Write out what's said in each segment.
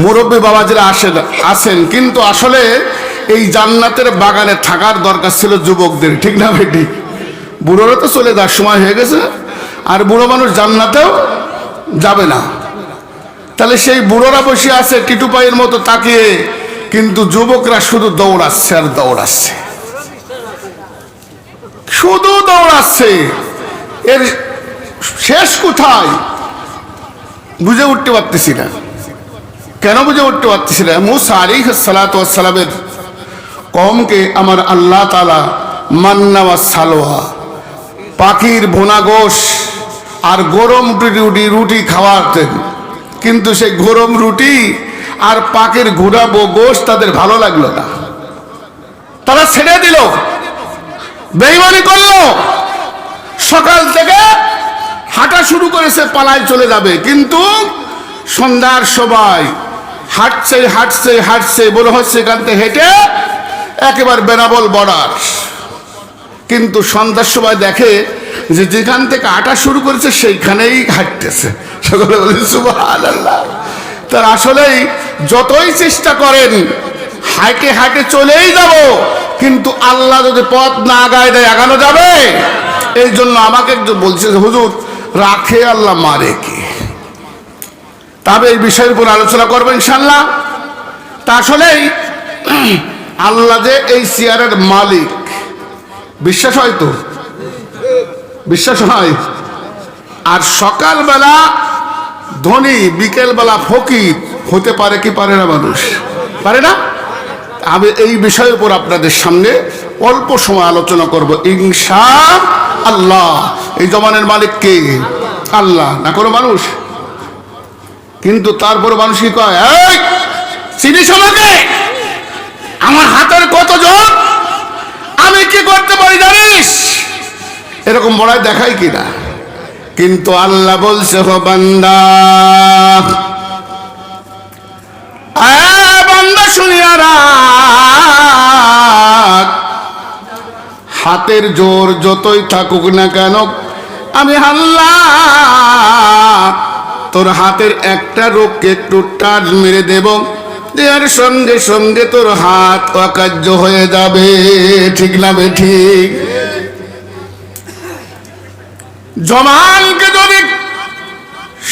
মুরব্বী বাবাজিরা আসেন, কিন্তু আসলে এই জান্নাতের বাগানে থাকার দরকার ছিল যুবকদের, ঠিক না ভাই? ঠিক। বুড়োরা তো চলে যাওয়ার সময় হয়ে গেছে, আর বুড়ো মানুষ জান্নাতেও যাবে না। তাহলে সেই বুড়োরা বসে আছে টিটু পায়ের মতো তাকিয়ে, কিন্তু যুবকরা শুধু দৌড়াচ্ছে আর দৌড়াচ্ছে, শুধু দৌড়াচ্ছে। এর শেষ কোথায় বুঝে উঠতে পারতেছি না। কেন বুঝে উঠতে পারতেছি না? মুসা আলাইহিস সালাতু ওয়াস সালামের কওমকে আমার আল্লাহ তাআলা মান্না ওয়া সালওয়া, পাখির ভুনা গোশ আর গরম রুটি খাওয়াতেন, কিন্তু সেই গরম রুটি আর পাখির ঘুরাবো গোশ তাদের ভালো লাগলো না। তারা ছেড়ে দিল, বেঈমানি করলো। সকাল থেকে হাঁটা শুরু করেছে, পালায় চলে যাবে, কিন্তু সন্ধ্যার সময় হাঁটছে হাঁটছে হাঁটছে, মনে হচ্ছে এখান থেকে হেঁটে একেবারে বেনাবল বর্ডার। কিন্তু সন্ধ্যার সময় দেখে যে যেখান থেকে হাঁটা শুরু করেছে সেইখানেই হাঁটতেছে। সকলে বলে সুবহানাল্লাহ। তার আসলেই যতই চেষ্টা করেন হাঁটে হাঁটে চলেই যাব, কিন্তু আল্লাহ যদি পথ না আগায় দেয় আগানো যাবে? এই জন্য আমাকে একজন বলছে, হুজুর রাখে আল্লাহ মারে কি? তবে এই বিষয়ের উপর আলোচনা করবো ইনশাল্লাহ। তা আসলেই আল্লাহ যে এই চেয়ারের মালিক, বিশ্বাস হয় তো? বিশ্বাস হয়? আর সকালবেলা ধনী, বিকেলবেলা ফকির হতে পারে কি পারে না? মানুষ পারে না? আমি এই বিষয়ের উপর আপনাদের সামনে অল্প সময় আলোচনা করব ইনশাআল্লাহ। এই জমানের মালিক কে? আল্লাহ, না কোনো মানুষ। কিন্তু তারপরে মানুষ কি কয়, এই চিনিস আমাকে? আমার হাতের কত জোর, আমি কি করতে পারি জানিস? এরকম বড়াই দেখায় কিনা? কিন্তু আল্লাহ বলছে, হো বান্দা, বান্দা শুনিয়া রাখ, হাতের জোর যতই থাকুক না কেন, আমি আল্লাহ তোর হাতের একটা রোগকে একটু টাচ মেরে দেব, দেওয়ার সঙ্গে সঙ্গে তোর হাত অকার্য হয়ে যাবে। ঠিক না বে ঠিক? জমানকে যদি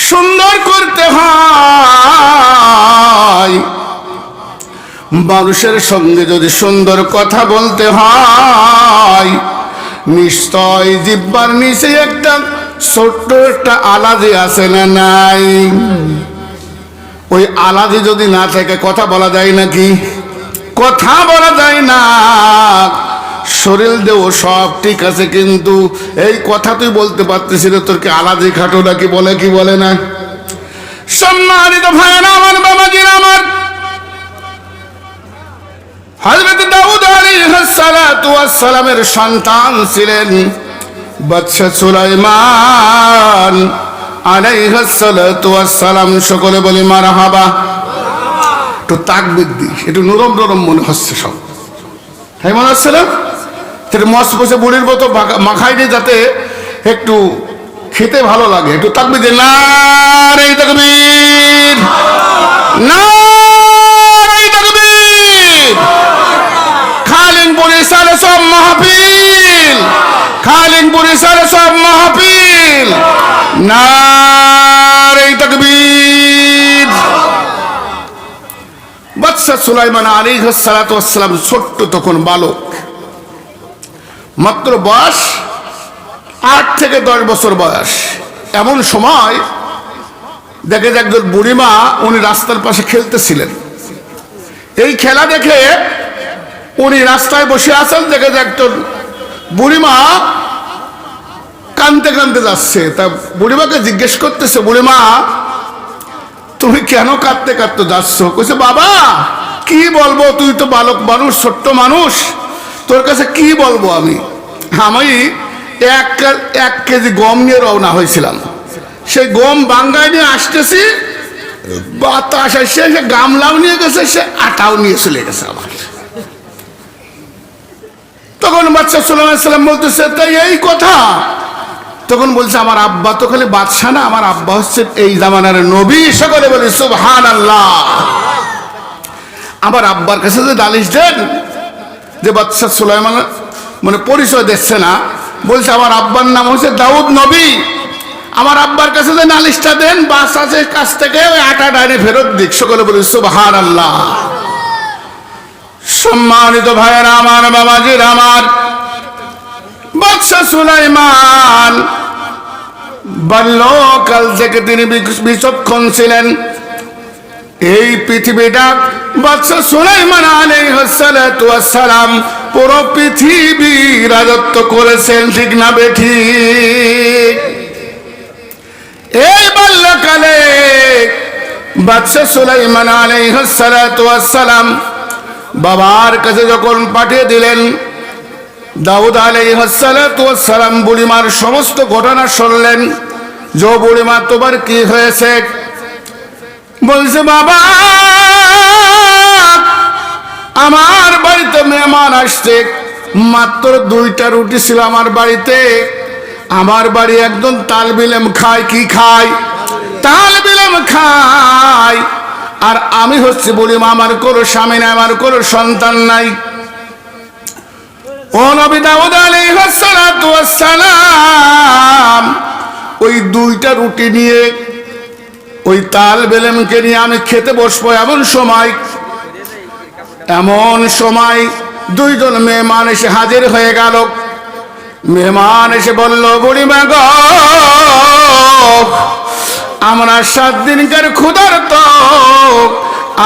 সুন্দর করতে হয়, মানুষের সঙ্গে যদি সুন্দর কথা বলতে হয়, নিশ্চয় জিহ্বার নিচে একটা ছোট্ট একটা আলাদি আছে না নাই? ওই আলাদি যদি না থাকে কথা বলা যায় নাকি? কথা বলা যায় না। শরীর দেও সব ঠিক আছে, কিন্তু এই কথা তুই বলতে পারতিস না, তোর কি আলাদি খাটো নাকি বলে কি বলে না? সম্মানিত ভাইয়েরা আমার, বাবাজিরা আমার, হযরত দাউদ আলাইহিস সালাতু ওয়াস সালামের সন্তান ছিলেন বাদশা সুলাইমান আলাইহিস সালাতু ওয়াস সালাম। সকলে বলি মারহাবা। তো তাকবীর দিস, একটু নরম নরম মনে হচ্ছে সব, তাই মনে হচ্ছে না? তাহলে মস্ত বসে বুড়ির মতো মাখাই দিয়ে যাতে একটু খেতে ভালো লাগে। একটু তাকবীর দিন, নারে তাকবীর, নারে তাকবীর। খালিনপুর ইসালে সব মাহফিল, খালিনপুর ইসালে সব মাহফিল, নারে তাকবীর। বাদশা সুলাইমান আলাইহিস সালাতু ওয়াস সালাম ছোট্ট তখন বালক, মাত্র বয়স 8 থেকে 10 বছর বয়স। এমন সময় দেখে যে একজন বুড়িমা, উনি রাস্তার পাশে খেলতেছিলেন। এই খেলা দেখে উনি রাস্তায় বসে আছেন, দেখে যে একজন বুড়িমা কাঁদতে কাঁদতে যাচ্ছে। তা বুড়িমাকে জিজ্ঞেস করতেছে, বুড়িমা তুমি কেন কাঁদতে কাঁদতে যাচ্ছ? কইছে, বাবা কি বলবো, তুই তো বালক মানুষ, ছোট্ট মানুষ, তোর কাছে কি বলবো আমি? আমি 1 কেজি গম নিয়ে রওনা হয়েছিলাম, সেই গম বাঙ্গায় নিয়ে আসতেছি, বাতাস এসে সে গামলাও নিয়ে গেছে, সে আটাও নিয়ে চলে গেছে আমার। তখন বাদশা সুলাইমান আলাইহিস সালাম বলতেছে, তাই এই কথা? তখন বলছে আমার আব্বা তো খালি বাদশা না, আমার আব্বা হচ্ছে এই জামানার নবী। সকলে বলি সুবহানাল্লাহ। আমার আব্বার কাছে যে নালিশ দেন, যে বাদশা সুলাইমান মানে পরিচয় দিচ্ছে না, বলছে আমার আব্বার নাম হচ্ছে দাউদ নবী, আমার আব্বার কাছে যে নালিশটা দেন বাদশার কাছ থেকে ওই আটা ডাইনে ফেরত দিক। সকলে বলি সুবহানাল্লাহ। সম্মানিত ভাইয়েরা আমার, বাবাজির আমার, বাদশা সুলাইমান বাল্যকাল থেকে তিনি বিচক্ষণ ছিলেন। এই পৃথিবীটা বাদশা সুলাইমান আলাইহিস সালাতু ওয়াস সালাম পুরো পৃথিবী রাজত্ব করেছেন, ঠিক না বেঠিক? এই বাল্যকালে বাদশা সুলাইমান আলাইহিস সালাতু ওয়াস সালাম বাবার কাছে যখন পাঠিয়ে দিলেন, দাউদ আলাইহিস সালাতু ওয়াস সালাম বুড়িমার সমস্ত ঘটনা শুনলেন। যে বুড়িমা তোমার কি হয়েছে? বলছে বাবা আমার বাড়িতে মেহমান আসছে, মাত্র 2টা রুটি ছিল আমার বাড়িতে। আমার বাড়ি একদম তালবিলাম খায়, কি খায়? তালবিলাম খায়। আর আমি হচ্ছে বুড়িমা, আমার কোনো স্বামী নাই, আমার কোনো সন্তান নাই। ও নবী দাউদ আলাইহিস সালাতু ওয়াস সালাম ওই 2টা রুটি নিয়ে ওই তালবেলেমকে নিয়ে আমি খেতে বসবো, এমন সময় 2জন মেহমান এসে হাজির হয়ে গেল। মেহমান এসে বলল, বুড়িমা গো, আমরা 7 দিনকার ক্ষুধার্ত,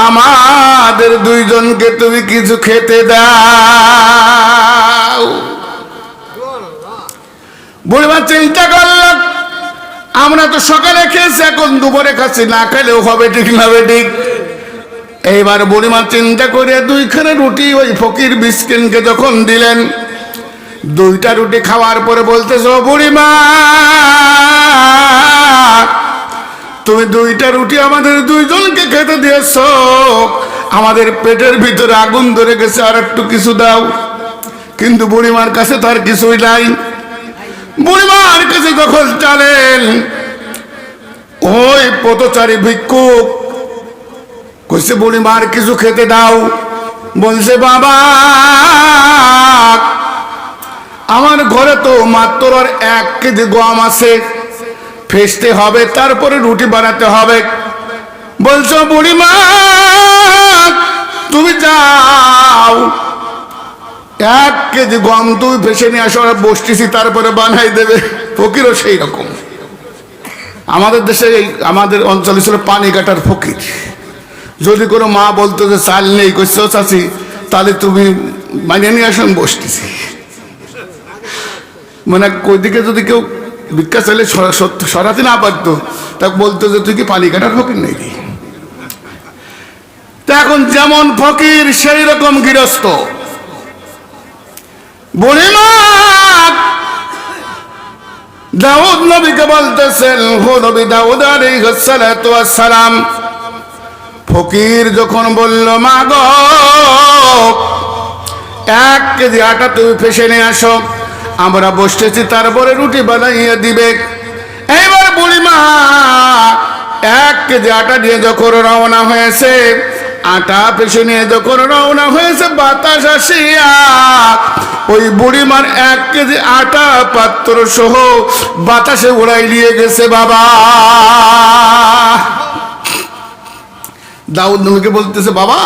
আমাদের 2জনকে তুমি কিছু খেতে দাও। বুড়িমা চিন্তা করল, আমরা তো সকালে খেয়েছি, এখন দুপুরে খাচ্ছি, না খেলেও হবে, ঠিক না বেঠিক? এইবার বুড়িমা চিন্তা করে 2খানা রুটি ওই ফকির মিসকিনকে যখন দিলেন, 2টা রুটি খাওয়ার পরে বলতেছো, বুড়িমা তুমি 2টা রুটি আমাদের 2জনকে খেতে দিয়েছো, আমাদের পেটের ভিতরে আগুন ধরে গেছে, আর একটু কিছু দাও। কিন্তু বুড়িমার কাছে তো আর কিছুই নাই। বুড়িমার কাছে যখন চালেন, ওই পথচারী ভিক্ষুক কইছে, বুড়িমার কিছু খেতে দাও। বলছে বাবা আমার ঘরে তো মাত্র আর 1 কেজি গম আছে, ফেসতে হবে, তারপরে রুটি বানাতে হবে। বলছো বুড়িমা তুমি যাও, 1 কেজি গম তুমি ফেসে নিয়ে আসো, বসতেছি, তারপরে বানাই দেবে। ফকিরও সেই রকম। আমাদের দেশে আমাদের অঞ্চলে ছিল পানি কাটার ফকির। যদি কোনো মা বলতো যে চাল নেই, কইছো চাচি তাহলে তুমি বানিয়ে নিয়ে আসুন, বসতেছি। মানে ওইদিকে যদি কেউ ভিক্ষা চাইলে সরাতে না পারতো, তা বলতো যে তুই কি পানি কাটার ফকির নাকি? তা এখন যেমন ফকির সেই রকম গৃহস্থ। বুড়িমা দাউদ নবীকে বলতেছেন, হো নবী দাউদ আলাইহিস সালাতু ওয়াস সালাম, ফকির যখন বলল, মা গো 1 কেজি আটা তুমি ফেসে নিয়ে আসো, আমরা বসতেছি, তারপরে রুটি বানাইয়া দিবে। এইবার বুড়িমা 1 কেজি আটা নিয়ে যখন রওনা হয়েছে, আটা পেশে নিয়ে যখন রওনা হয়েছে, বাতাস আসিয়া ওই বুড়িমার 1 কেজি আটা পাত্র সহ বাতাসে উড়াই নিয়ে গেছে। বাবা দাউদ নবীকে বলতেছে, বাবা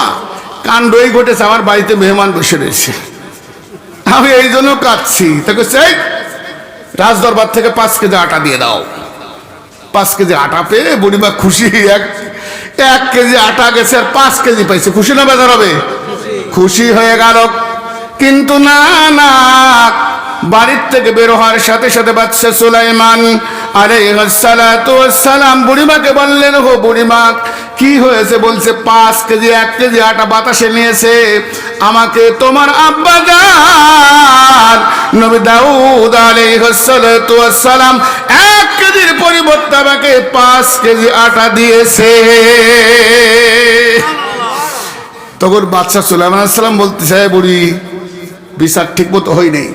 কাণ্ডই ঘটেছে, আমার বাড়িতে মেহমান বসে রয়েছে, আমি এই জন্য কাঁদছি। তাকে সেই রাজদরবার থেকে 5 কেজি আটা দিয়ে দাও। 5 কেজি আটা পেয়ে বুড়িমা খুশি। 1 কেজি আটা গেছে আর 5 কেজি পাইছে, খুশি না বেজার হবে? খুশি হয়ে গেল। কিন্তু না না, বাড়ির থেকে বের হওয়ার সাথে সাথে বাদশা সুলাইমান আলাইহিস সালাতু ওয়াস সালাম বুড়িমাকে বললেন, হো বুড়িমা কি হয়েছে? বলছে 5 কেজি 1 কেজি আটা বাতাসে নিয়েছে, আমাকে তোমার আব্বা জান নবী দাউদ আলাইহিস সালাতু ওয়াস সালাম 1 কেজির পরিবর্তে আমাকে 5 কেজি আটা দিয়েছে। তখন বাদশা সুলাইমান আলাইহিস সালাম বলতেছে, বুড়ি বিচার ঠিক মতো হয় নাই,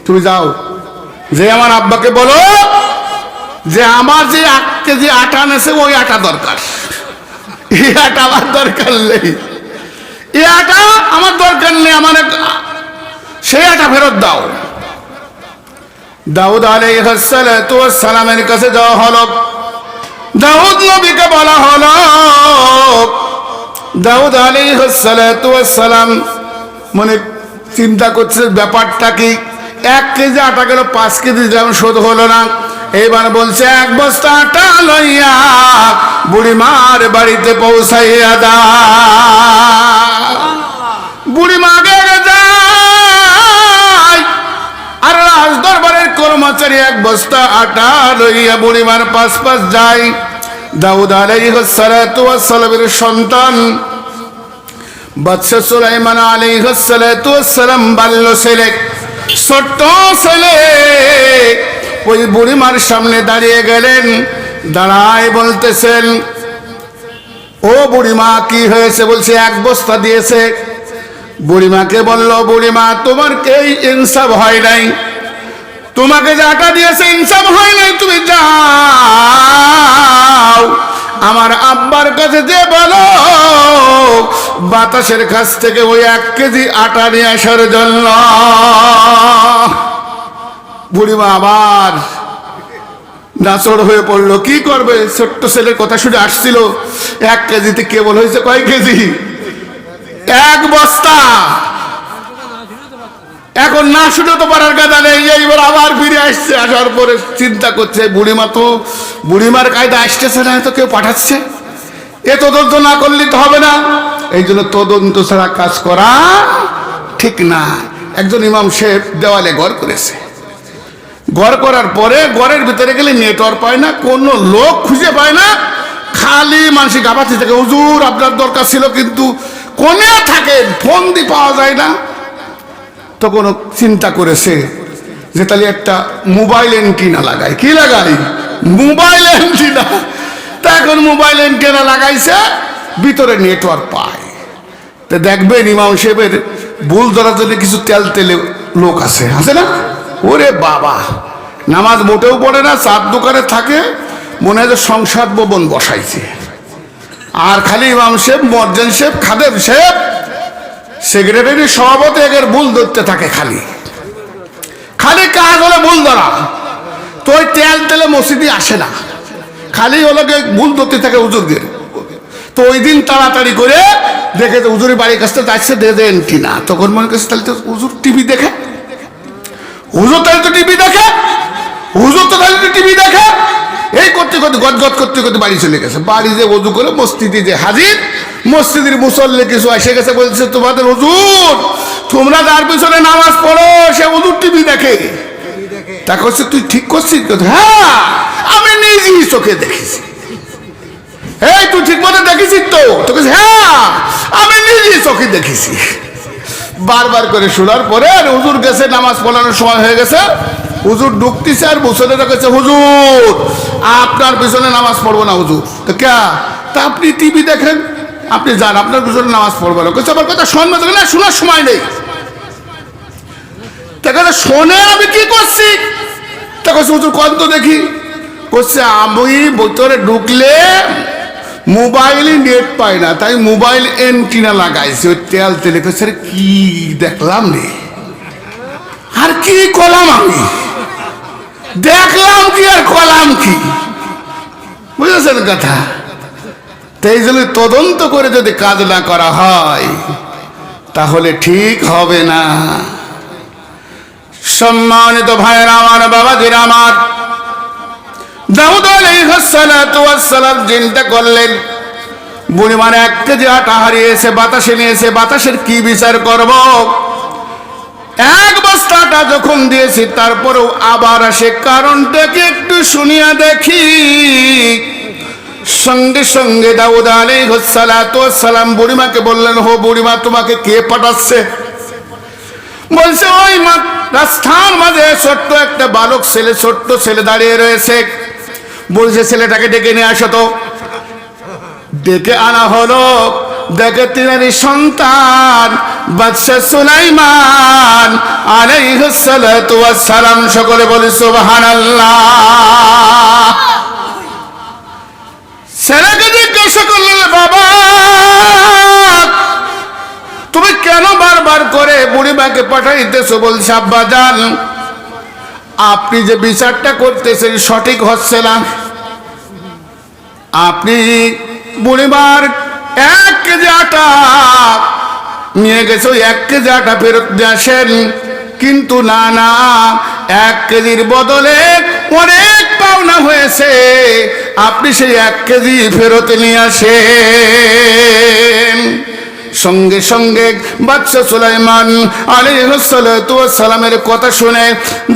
তুমি যাও, যে আমার আব্বাকে বলো যে আমার যে 1 কেজি আটা এনেছে ওই আটা দরকার, এই আটা আমার দরকার নেই, এই আটা আমার দরকার নেই, আমার সেই আটা ফেরত দাও। দাউদ আলাইহিস সালামের কাছে যাওয়া হলো। দাউদ নবীকে বলা হলো, দাউদ আলাইহিস সালাম মনে চিন্তা করছে ব্যাপারটা কি, 1 কেজি আটা গেল, 5 কেজি দিলাম, শোধ হলো না। এইবার বলছে 1 বস্তা আটা লইয়া বুড়িমার বাড়িতে পৌঁছাইয়া দা। বুড়িমা গেলে যায়, আর রাজ দরবারের কর্মচারী 1 বস্তা আটা লইয়া বুড়িমার পাশ যায়। দাউদ আলাইহিস সালামের সন্তান বাদশা সুলাইমান আলাইহিস সালাম বাল্য ছেলে, ছোট্ট ছেলে ওই বুড়িমার সামনে দাঁড়িয়ে গেলেন। দাঁড়ায় বলতেছেন, ও বুড়িমা কি হয়েছে? বলছে 1 বস্তা দিয়েছে। বুড়িমাকে বলল, বুড়িমা তোমার কে ইনসাফ হয় নাই, তোমাকে যে আটা দিয়েছে ইনসাফ হয় নাই, তুমি যাও আমার আব্বার কাছে যে বলো বাতাসের কাছ থেকে ওই 1 কেজি আটা নিয়ে আসার জন্য। বুড়িমা আবার নাচড় হয়ে পড়লো, কি করবে? ছোট্ট ছেলের কথা শুনে আসছিল, 1 কেজিতে কেবল হয়েছে কয় কেজি? 1 বস্তা। এখন না শুনে তো পারার কথা নেই। এইবার আবার ফিরে আসছে, আসার পরে চিন্তা করছে বুড়িমা তো, বুড়িমার কায়দা আসতেছে না, তো কেউ পাঠাচ্ছে, এ তদন্ত না করলে তো হবে না। এই জন্য তদন্ত ছাড়া কাজ করা ঠিক না। একজন ইমাম সাহেব দেওয়ালে ঘর করেছে, ঘর করার পরে ঘরের ভিতরে গেলে নেটওয়ার্ক পায় না, কোনো লোক খুঁজে পায় না, খালি মানুষ গাবাতে থাকে, হুজুর আপনার দরকার ছিল কিন্তু কোনে থাকে, ফোন দিয়ে পাওয়া যায় না। তখন চিন্তা করেছে যে তাহলে একটা মোবাইল এন্টিনা লাগাই। কি লাগাই? Mobile antenna. তা এখন মোবাইল এন্টিনা লাগাইছে, ভিতরে নেটওয়ার্ক পায়। তো দেখবেন ইমাম সাহেবের ভুল ধরার জন্য কিছু তেল তেলে লোক আছে, আছে না? ওরে বাবা, নামাজ মোটেও পড়ে না, চার দোকানে থাকে, মনে হয় যে সংসদ ভবন বসাইছে। আর খালি ইমাম সাহেব, মর্জেন সাহেব, খাদেম সাহেব, সেক্রেটারি, সভাপতি একের ভুল ধরতে থাকে, খালি খালি কাজ হলে ভুল ধরা। তো ওই তেল তেলে মসজিদে আসে না, খালি ওলোকে ভুল ধরতে থাকে হুজুরদের। তো ওই দিন তাড়াতাড়ি করে দেখে যে হুজুরের বাড়ির কাছটা যাচ্ছে, দেন কিনা। তখন মনে করছে তাহলে তো হুজুর টিভি দেখে, হুজুর তাহলে তো টিভি দেখে, হুজুর তো তাহলে টিভি দেখে। এই করতে করতে গদগদ করতে করতে বাড়ি চলে গেছে। বাড়ি যে ওযু করে মসজিদে যে হাজির, মসজিদের মুসল্লি কিছু এসে গেছে, বলছে তোমাদের হুজুর, তোমরা যার পিছনে নামাজ পড়ো সে হুজুর টিভি দেখে। তা করছে তুই ঠিক করছিস? হ্যাঁ আমি নিজেই চোখে দেখেছি। এই তুই ঠিক মতো দেখেছিস তো? তোকে হ্যাঁ আমি নিজেই চোখে দেখেছি। বারবার করে শোনার পরে আর হুজুর গেছে, নামাজ পড়ানোর সময় হয়ে গেছে, হুজুর ঢুকতেছে আর মুসল্লিরা কাছে, হুজুর আপনার পিছনে নামাজ পড়বো না হুজুর। তো কে? তা আপনি টিভি দেখেন, আপনি যান, আপনার পিছনে নামাজ পড়বো না। আমার কথা শোনবে না, শোনার সময় নেই। শোনে আমি কি করছি? তা করছে হুজুর কত দেখি। করছে আমি ভিতরে ঢুকলে মোবাইলে নেট পাই না, তাই মোবাইল এন্টিনা লাগাইছে, ওই তেল তেলে। করছে কি দেখলাম রে, আর কি করলাম আমি, দেখলাম কি আর করলাম কি, বুঝেছেন কথা? তাই জন্য তদন্ত করে যদি কাজ না করা হয় তাহলে ঠিক হবে না। সম্মানিত ভাইয়েরা আমার, বাবাজিরা আমার, দাউদ আলাইহিস সালাম চিন্তা করলেন, বুড়িমার 1 কেজি আটা হারিয়েছে, বাতাসে নিয়েছে, বাতাসের কি বিচার করব? 1 বস্তা আটা যখন দিয়েছি তারপরেও আবার আসে, কারণটাকে একটু শুনিয়া দেখি। সঙ্গে সঙ্গে দাউদ আলাইহিস সালাম বুড়িমাকে বললেন, হো বুড়িমা তোমাকে কে পাঠাচ্ছে? বলছে ওই রাস্তার মাঝে ছোট্ট একটা বালক ছেলে, ছোট্ট ছেলে দাঁড়িয়ে রয়েছে। বলছে ছেলেটাকে ডেকে নিয়ে আসো তো। ডেকে আনা হলো। দেখে তিনারই সন্তান বাদশা সুলাইমান আলাইহিস সালাতু ওয়াস সালাম। সকলে বলি সুবহানাল্লাহ। ছেলেকে জিজ্ঞাসা করলেন, বাবা তুমি কেন বারবার করে বুড়িমাকে পাঠাইতেছো? বলছে, আব্বা জান আপনি যে বিচারটা করতেছেন সঠিক হচ্ছে না। আপনি বুড়িমার 1 কেজি আটা নিয়ে গেছে, 1 কেজি আটা ফেরত দিয়ে আসেন। কিন্তু না না, 1 কেজির বদলে অনেক পাওনা হয়েছে, আপনি সেই 1 কেজি ফেরত নিয়ে আসেন। সঙ্গে সঙ্গে বাদশা সুলাইমান আলাইহিস সালাতু ওয়াস সালামের কথা শুনে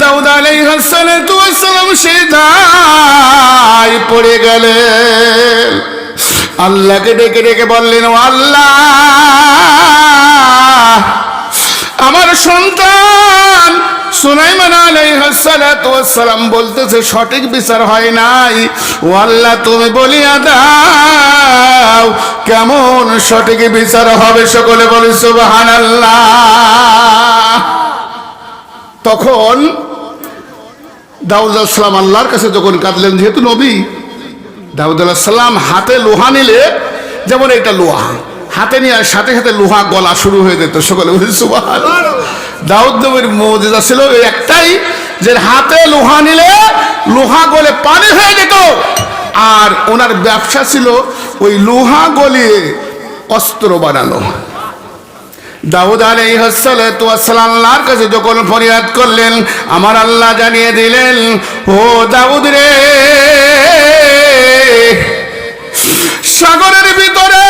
দাউদ আলাইহিস সালাতু ওয়াস সালাম সিজদায় পড়ে গেলেন। আল্লাহকে ডেকে ডেকে বললেন, ও আল্লাহ, আমার সন্তান সুলাইমান আলাইহিস সালাতু ওয়াস সালাম বলতেছে সঠিক বিচার হয় নাই। ও আল্লাহ, তুমি বলিয়া দাও কেমন সঠিক বিচার হবে। সকলে বলি সুবহানাল্লাহ। তখন দাউদ আলাইহিস সালাম আল্লাহর কাছে যখন কাঁদলেন, যেহেতু নবী, দাউদ আলাইহিস সালাম হাতে লোহা নিলে, যেমন এটা লোহা হাতে নিয়ে সাথে সাথে লোহা গলা শুরু হয়ে যেত। সকলে বলি সুবহানাল্লাহ। দাউদ নবীর মুজিজা ছিল একটাই, যে হাতে লোহা নিলে লোহা গলে পানি হয়ে যেত। আর ওনার ব্যবসা ছিল ওই লোহা গলিয়ে অস্ত্র বানানো। দাউদ আলাইহিস সালাতু ওয়াস সালাম আল্লাহর কাছে যখন ফরিয়াদ করলেন, আমার আল্লাহ জানিয়ে দিলেন, ও দাউদ রে, সাগরের ভিতরে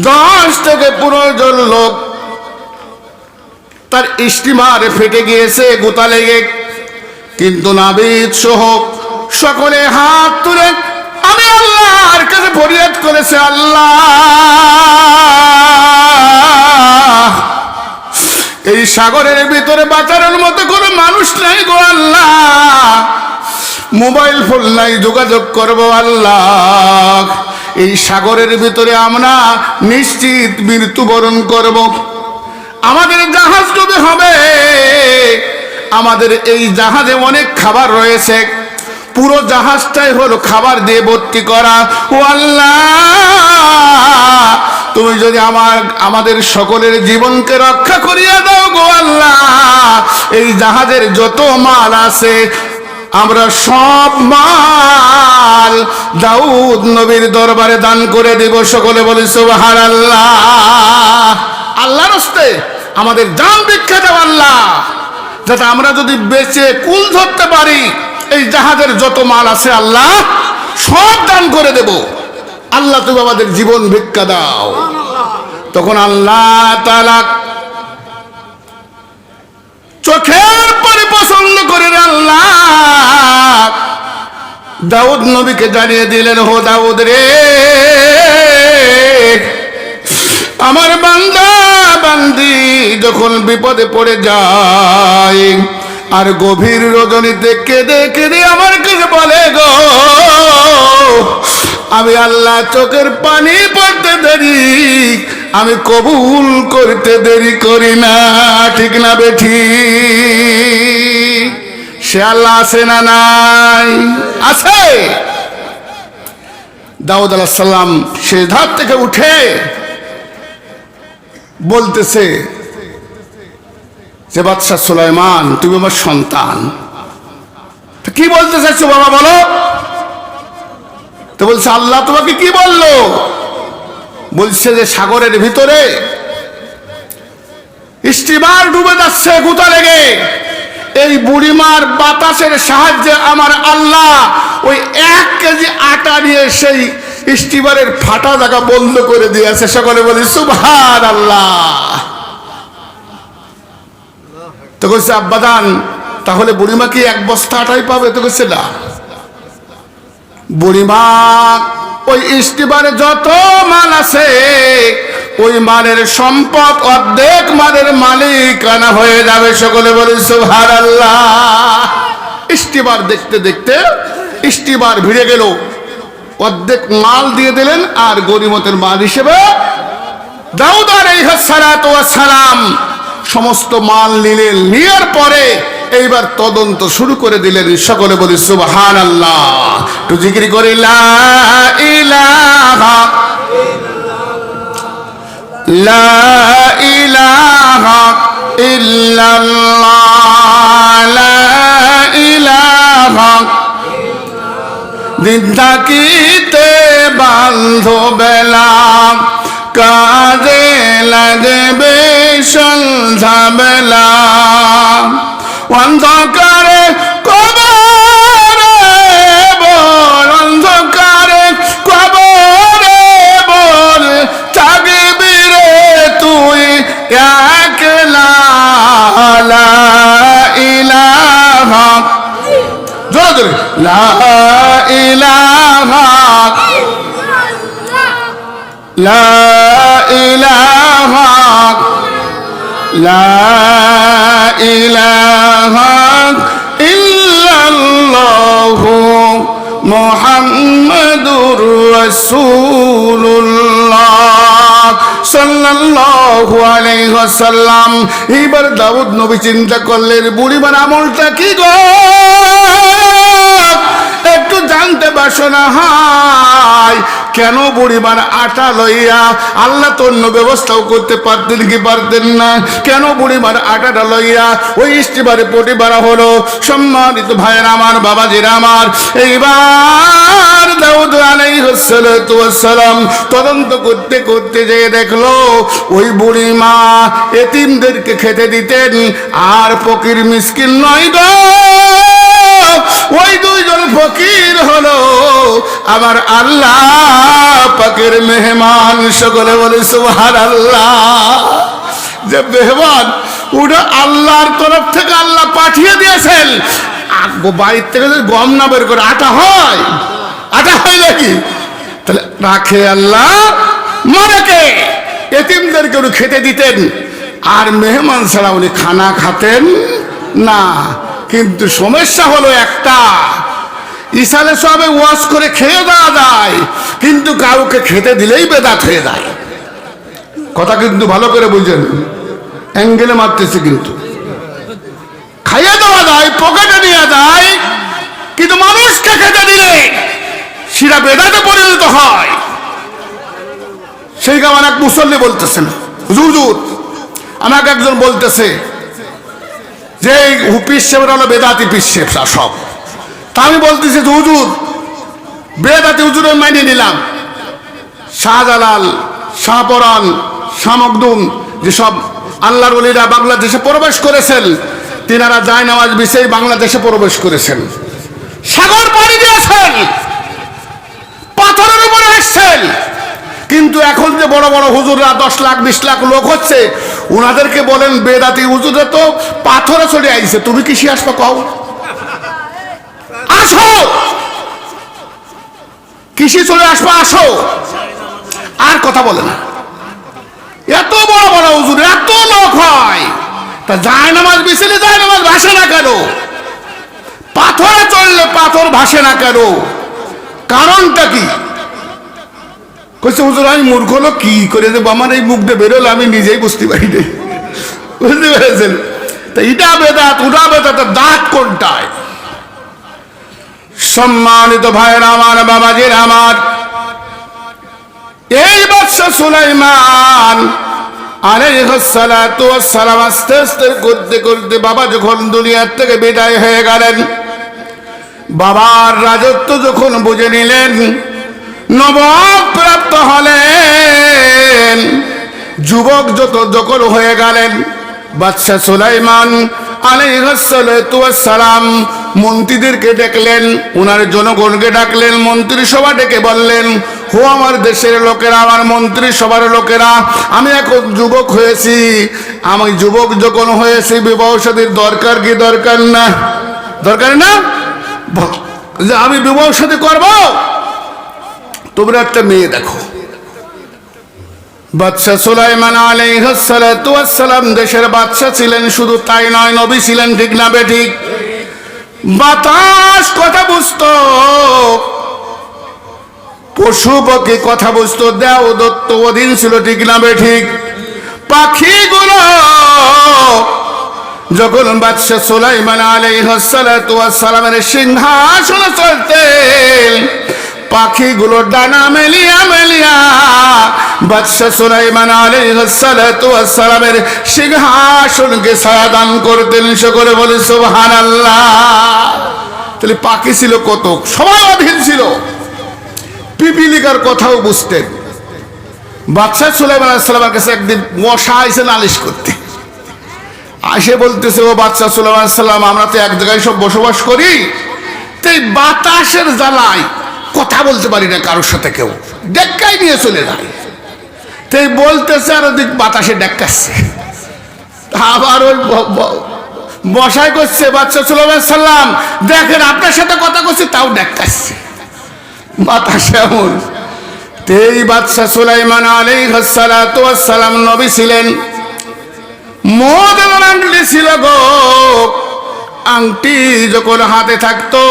10 থেকে 15 জন লোক তার স্টিমার ফেটে গিয়েছে গোতা লেগে, কিন্তু নাবিদ সহ সকলে হাত তুলে আমি আল্লাহর কাছে ফরিয়াদ করেছে, আল্লাহ এই সাগরের ভিতরে বাঁচানোর মতো কোনো মানুষ নাই গো আল্লাহ, মোবাইল ফোন নাই যোগাযোগ করবো আল্লাহ, এই সাগরের ভিতরে আমরা নিশ্চিত মৃত্যুবরণ করব, আমাদের জাহাজ ডুবে হবে, আমাদের এই জাহাজে অনেক খাবার রয়েছে, পুরো জাহাজটাই হলো খাবার দিয়ে ভর্তি করা, ও আল্লাহ তুমি যদি আমাদের সকলের জীবনকে রক্ষা করিয়া দাও গো আল্লাহ, এই জাহাজের যত মাল আছে আমরা সব মাল দাউদ নবীর দরবারে দান করে দেব। সকলে বলি সুবহানাল্লাহ। আল্লাহর রাস্তে আমাদের জান ভিক্ষা দাও আল্লাহ, যাতে আমরা যদি বেঁচে কুল ধরতে পারি, এই জাহাজের যত মাল আছে আল্লাহ সব দান করে দেব, আল্লাহ তুমি আমাদের জীবন ভিক্ষা দাও। তখন আল্লাহ তাআলা চোখের পরে পছন্দ করে আল্লাহ দাউদ নবীকে জানিয়ে দিলেন, হো দাউদ রে, আমার বান্দা বান্দি যখন বিপদে পড়ে যায় আর গভীর রজনীতে কেঁদে কেঁদে আমার কাছে বলে গো, আমি আল্লাহ চোখের পানি পড়তে দেরি, আমি কবুল করতে দেরি করি না, ঠিক না বেঠি? সে আল্লাহ আছে না নাই? আছে। দাউদ আলাইহিস সালাম সে ধাপ থেকে উঠে বলতেছে যে বাদশা সুলাইমান তুমি আমার সন্তান, কি বলতে চাইছো বাবা বলো? তো বলছে আল্লাহ তোমাকে কি বললো? বলছে যে সাগরের ভিতরে স্টিমার ডুবে যাচ্ছে গোতা লেগে, এই বুড়িমার বাতাসের সাহায্যে আমার আল্লাহ ওই 1 কেজি আটা নিয়ে সেই স্টিমারের ফাটা জায়গা বন্ধ করে দিয়েছে। সকলে বলি সুবহানাল্লাহ। তো কইছে আব্বাজান তাহলে বুড়িমা কি 1 বস্তা আটাই পাবে? তো কইছে না, বুড়িমা ওই স্টিমারে যত মাল আছে ওই মালের সম্পদ অর্ধেক মালের মালিকানা হয়ে যাবে। সকলে বলি সুবহানাল্লাহ। স্টিমার দেখতে দেখতে স্টিমার ভিড়ে গেল, অর্ধেক মাল দিয়ে দিলেন, আর গনিমতের মাল হিসেবে দাউদ আলাইহিস সালাতু ওয়াস সালাম সমস্ত মাল নিলেন। নেওয়ার পরে এইবার তদন্ত শুরু করে দিলেন। সকলে বলি সুবহানাল্লাহ, তো জিকির করি লা ইলাহা লা ইলাহা ইল্লাল্লাহ লা ইলাহা দিন থাকিতে বান্ধবেলা কাজে লাগবে সন্ধ্যাবেলা অন্ধকারে কবরে বল অন্ধকারে কবরে বল থাকবি রে তুই একলা লা ইলাহা জোরে জোরে লা ইলাহা লা ইলাহা লা ইলাহা ইল্লাল্লাহু মুহাম্মাদুর রাসূলুল্লাহ সাল্লাল্লাহু আলাইহি ওয়াসাল্লাম। এবার দাউদ নবী চিন্তা করলেন, বুড়িমার আমলটা কি গো, একটু জানতে বাসনা হয়। কেন বুড়িমার আটা লইয়া, আল্লাহ তো অন্য ব্যবস্থাও করতে পারতেন কি পারতেন না, কেন বুড়িমার আটাটা লইয়া ওই ইস্তিবারে পটিবারা হলো? সম্মানিত ভাইয়ের আমার, বাবাজিরা আমার, এইবার দাউদ আলাইহিস সালাতু ওয়াস সালাম তদন্ত করতে করতে যেয়ে দেখলো ওই বুড়িমা এতিমদেরকে খেতে দিতেন, আর ফকির মিসকিন নয় গো, ওই দুইজন ফকির হলো আমার আল্লাহ পাকের মেহমান। সকলে বলে সুবহানাল্লাহ। যে মেহমান ওটা আল্লাহর তরফ থেকে আল্লাহ পাঠিয়ে দিয়েছেন। বাড়ির থেকে যদি গম না বের করে আটা হয়, আটা হয় নাকি? তাহলে রাখে আল্লাহ, মানে কে? এতিমদেরকে উনি খেতে দিতেন, আর মেহমান ছাড়া উনি খানা খাতেন না। কিন্তু সমস্যা হলো একটা, ইসালে সবে ওয়াজ করে খেয়ে দেওয়া যায়, কিন্তু কাউকে খেতে দিলেই বেদাত হয়ে যায়। কথা কিন্তু ভালো করে বুঝেন, অ্যাঙ্গেলে মারতেছে। কিন্তু খাইয়ে দেওয়া যায়, পকেটে নিয়ে যায়, কিন্তু মানুষকে খেতে দিলে সেটা বেদাতে পরিণত হয়। সেই আমার এক মুসল্লি বলতেছেন, হুজুর আমাকে একজন বলতেছে যে হুপিস সেবরা হলো বেদাতি পিসে সব। তা আমি বলতেছি হুজুর, বেদাতি হুজুরের মাইনে নিলাম, শাহজালাল, শাহপরান, শাহ মখদুম যেসব আল্লাহর ওলিরা বাংলাদেশে প্রবেশ করেছেন, তিনারা যায় নামাজ বিষয়ে বাংলাদেশে প্রবেশ করেছেন, সাগর পাড়ি দিয়েছেন, পাথরের উপরে আসছেন। কিন্তু এখন যে বড় বড় হুজুররা 10 লাখ 20 লাখ লোক হচ্ছে, উনাদেরকে বলেন বেদাতি হুজুররা তো পাথরে চলে আইছে, তুমি কি আসবা? কও আসো, কিসে চলে আসবা, আসো। আর কথা বলে না। এত বড় বড় হুজুর, এত লোক হয়, তা যায় নামাজ বিছলে যায় নামাজ ভাসে না কেন? পাথরে চললে পাথর ভাসে না কেন? কারণটা কি? কইছে হুজুর আমি মূর্খ লোক, কি করে দেবো, আমার এই মুখ দিয়ে বেরোলে আমি নিজেই বুঝতে পারি না। বুঝতে পেরেছেন? তা ইটা বেদাত উটা বেদাত, দাঁত কোনটায়? সম্মানিত ভাইয়ের আমার, বাবাজির আমার, এই বাদশা সুলাইমান আলাইহিস সালাতু ওয়াস সালাম আস্তে আস্তে করতে করতে বাবা যখন দুনিয়ার থেকে বিদায় হয়ে গেলেন, বাবার রাজত্ব যখন বুঝে নিলেন, নবদ প্রাপ্ত হলেন, যুবক যখন হয়ে গেলেন, বাদশা সুলাইমান আলাইহিস সালাতু ওয়াস সালাম মন্ত্রীদেরকে ডাকলেন, ওনার জনগণকে ডাকলেন, মন্ত্রী সভা ডেকে বললেন, হো আমার দেশের লোকেরা, আমার মন্ত্রী সবার লোকেরা, আমি এখন যুবক হয়েছি, আমি যুবক যখন হয়েছি বিবাহ শাদীর দরকার কি দরকার না? দরকার না? যে আমি বিবাহ শাদী করবো, তোমরা একটা মেয়ে দেখো। বাদশা সুলাইমান আলাইহিস সালাতু ওয়াস সালাম দেশের বাদশা ছিলেন, শুধু তাই নয় নবী ছিলেন, ঠিক না বেঠিক? বাতাস কথা বুঝতো, পশু পক্ষী কথা বুঝতো, দেও দত্ত অধীন ছিল, ঠিক না বেঠিক? পাখিগুলো যখন বাদশাহ সুলাইমান আলাইহিস সালাতু ওয়াস সালামের সিংহাসনে চড়তেন, পাখিগুলো ডানা মেলিয়া মেলিয়া বাদশাহ সুলাইমান আলাইহিস সালাতু ওয়াস সালামের সিংহাসনকে ছায়া দান করতেন। সকলে বলে সুবহানাল্লাহ। তাহলে পাখি ছিল কত, সবাই অধীন ছিল, পিপিলিকার কথাও বুঝতেন। বাদশাহ সুলাইমান আলাইহিস সালামের কাছে একদিন মশা আইসে নালিশ করতে, আসে বলতেছে, ও বাদশাহ সুলাইমান আলাইহিস সালাম, আমরা তো এক জায়গায় সব বসবাস করি, তো এই বাতাসের জ্বালায় কথা বলতে পারি না কারোর সাথে, কেউ ডেক্কাই নিয়ে চলে যায়। তাই বলতেছে আর ওদিক বাতাসে ডেক্কাচ্ছে। আবার ওই বসাই করছে, বাদশাহ সুলাইমান আলাইহিস সালাম দেখেন আপনার সাথে কথা করছে, তাও ডেক্কাচ্ছে বাতাস এমন। এই বাদশাহ সুলাইমান আলাইহিস সালাতু ওয়াস সালাম নবী ছিলেন, মদের আংটি ছিল গো। আংটি যখন হাতে থাকতো,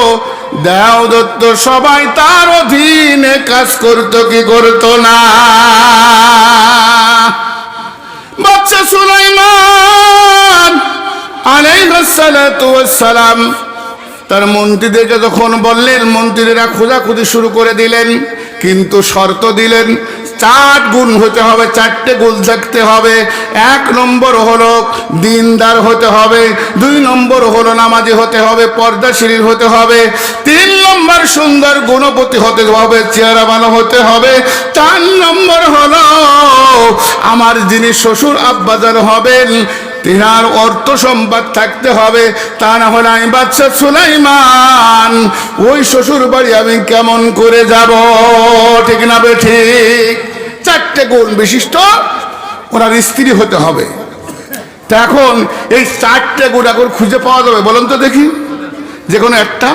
দেও দত্ত সবাই তার অধীনে কাজ করতো কি করতো না? বাদশাহ সুলাইমান আলাইহিস সালাতু ওয়াস সালাম তার মন্ত্রীদেরকে যখন বললেন, মন্ত্রীরা খোঁজাখুঁজি শুরু করে দিলেন, কিন্তু শর্ত দিলেন 4 গুণ হতে হবে, 4টে গুণ থাকতে হবে। 1 নম্বর হলো দিনদার হতে হবে, 2 নম্বর হলো নামাজি হতে হবে, পর্দাশীল হতে হবে, 3 নম্বর সুন্দর গুণবতী হতে হবে, চেহারা ভালো হতে হবে, 4 নম্বর হলো আমার যিনি শ্বশুর আব্বাজান হবেন তিনার অর্থ সম্পদ থাকতে হবে। তা না হলে আমি বাদশাহ সুলাইমান ওই শ্বশুর বাড়ি আমি কেমন করে যাব? ঠিক না বেঠিক? 4টে গুণ বিশিষ্ট ওনার স্ত্রী হতে হবে। তা এখন এই 4টে গুণ এখন খুঁজে পাওয়া যাবে বলুন তো দেখি? যে কোনো একটা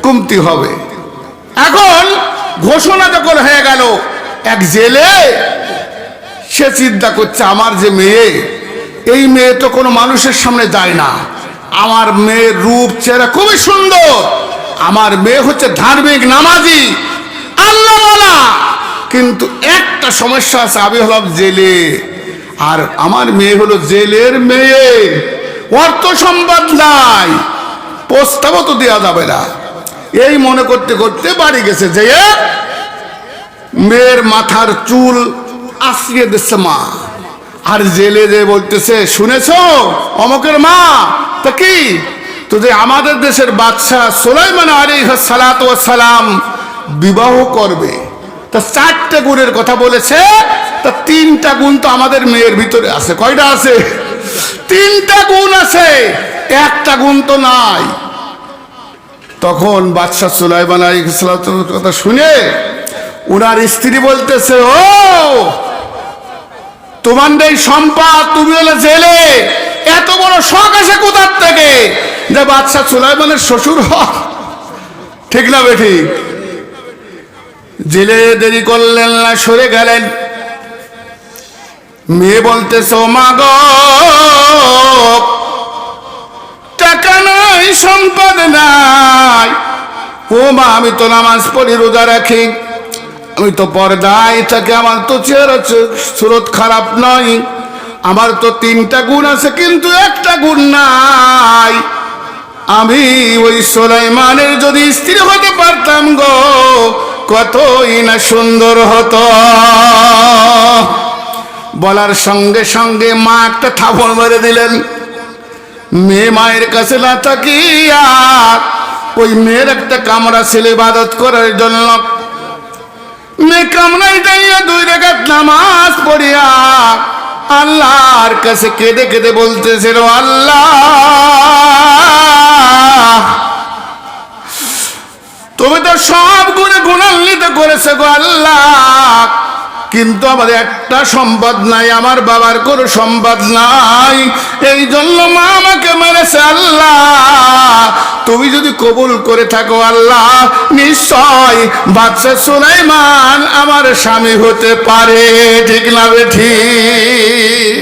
কমতি হবে। এখন ঘোষণা যখন হয়ে গেল, এক জেলে সে চিন্তা করছে, আমার যে মেয়ে, এই মেয়ে তো কোনো মানুষের সামনে যায় না, আমার মেয়ের রূপ চেহারা খুবই সুন্দর, আমার মেয়ে হচ্ছে ধার্মিক নামাজি আল্লাহওয়ালা, কিন্তু একটা সমস্যা আছে, আমি হলাম জেলে আর আমার মেয়ে হলো জেলের মেয়ে, অর্থ সম্পদ নাই, প্রস্তাবও তো দেওয়া যাবে না। এই মনে করতে করতে বাড়ি গেছে, যে মেয়ের মাথার চুল আশ্রিয়ে দিচ্ছে মা, আর জেলে যে বলতেছে, শুনেছো অমকের মা, তা কি তো যে আমাদের দেশের বাদশাহ সুলাইমান আলাইহিস সালাতু ওয়াস সালাম বিবাহ করবে, তা 4টে গুণের কথা বলেছে, তা 3টা গুণ তো আমাদের মেয়ের ভিতরে আছে। কয়টা আছে? 3টা গুণ আছে, 1টা গুণ তো নাই। তখন বাদশাহ সুলাইমান আলাইহিস সালাতুর কথা শুনে ওনার স্ত্রী বলতেছে, ও তোমার এই সম্পদ, তুমি হলে জেলে, এত বড় শখ আসে কোথার থেকে যে বাদশাহ সুলাইমানের শ্বশুর হক? ঠিক না বেঠিক? জেলে দেরি করলেন না, সরে গেলেন। মেয়ে বলতেছে, ও মা গো, টাকা নাই, সম্পদ নাই, ও মা আমি তো নামাজ পড়ি, রোজা রাখি, আমি তো পর্দায় থাকি, আমার তো চেহারা সুরত খারাপ নয়, আমার তো 3টা গুণ আছে, কিন্তু 1টা গুণ নাই। আমি ওই সুলাইমানের যদি স্ত্রী হতে পারতাম গো, কতই না সুন্দর হতো। বলার সঙ্গে সঙ্গে মা একটা থাপড় মেরে দিলেন। মেয়ে মায়ের কাছে না তাকিয়া ওই মেয়ের একটা কামরা ছিল ইবাদত করার জন্য, মেয়ে কামরায় যাইয়া 2 রাকাত নামাজ পড়িয়া আল্লাহর কাছে কেঁদে কেঁদে বলতেছিল, আল্লাহ তুমি তো সব গুণে গুণান্বিত করেছো গো আল্লাহ, কিন্তু আমাদের একটা সম্পদ নাই, আমার বাবার কোনো সম্পদ নাই, এই জন্য মা আমাকে মেরেছে। আল্লাহ তুমি যদি কবুল করে থাকো আল্লাহ, নিশ্চয় বাদশাহ সুলাইমান আমার স্বামী হতে পারে। ঠিক না বেঠিক?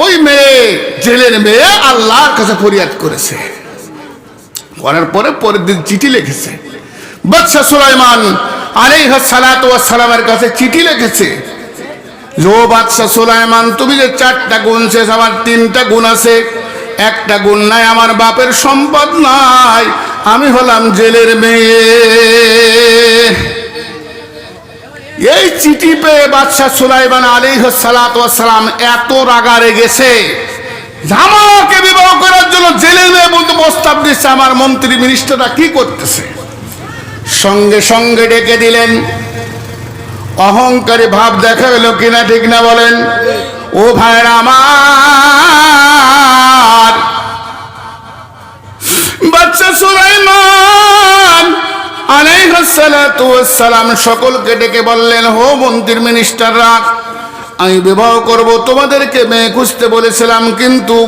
ওই মেয়ে, জেলের মেয়ে, আল্লাহর কাছে ফরিয়াদ করেছে, করার পরে পরের দিন চিঠি লিখেছে, বাদশা সুলাইমান আলাইহিস সালাতু ওয়াস সালামের কাছে চিঠি লিখেছে, ও বাদশা সুলাইমান, তুমি যে 4টা গুণ শেষ, আমার 3টা গুণ আছে, একটা গুণ নাই, আমার বাপের সম্পদ নাই, আমি হলাম জেলের মেয়ে। এই চিঠি পেয়ে বাদশা সুলাইমান আলাইহিস সালাতু ওয়াস সালাম এত রাগারে গেছে, আমাকে বিবাহ করার জন্য জেলের মেয়ে বলতে প্রস্তাব দিচ্ছে, আমার মন্ত্রী মিনিস্টাররা কি করতেছে। সঙ্গে সঙ্গে ডেকে দিলেন। অহংকারী ভাব দেখা গেল কিনা ঠিক না বলেন? ও ভাইরা আমার, বাদশা সুলাইমান আলাইহিস সালাতু ওয়াস সালাম সকলকে ডেকে বললেন, হো মন্ত্রীর মিনিস্টাররা, আমি বিবাহ করব, তোমাদেরকে মেয়ে খুঁজতে বলেছিলাম, কিন্তু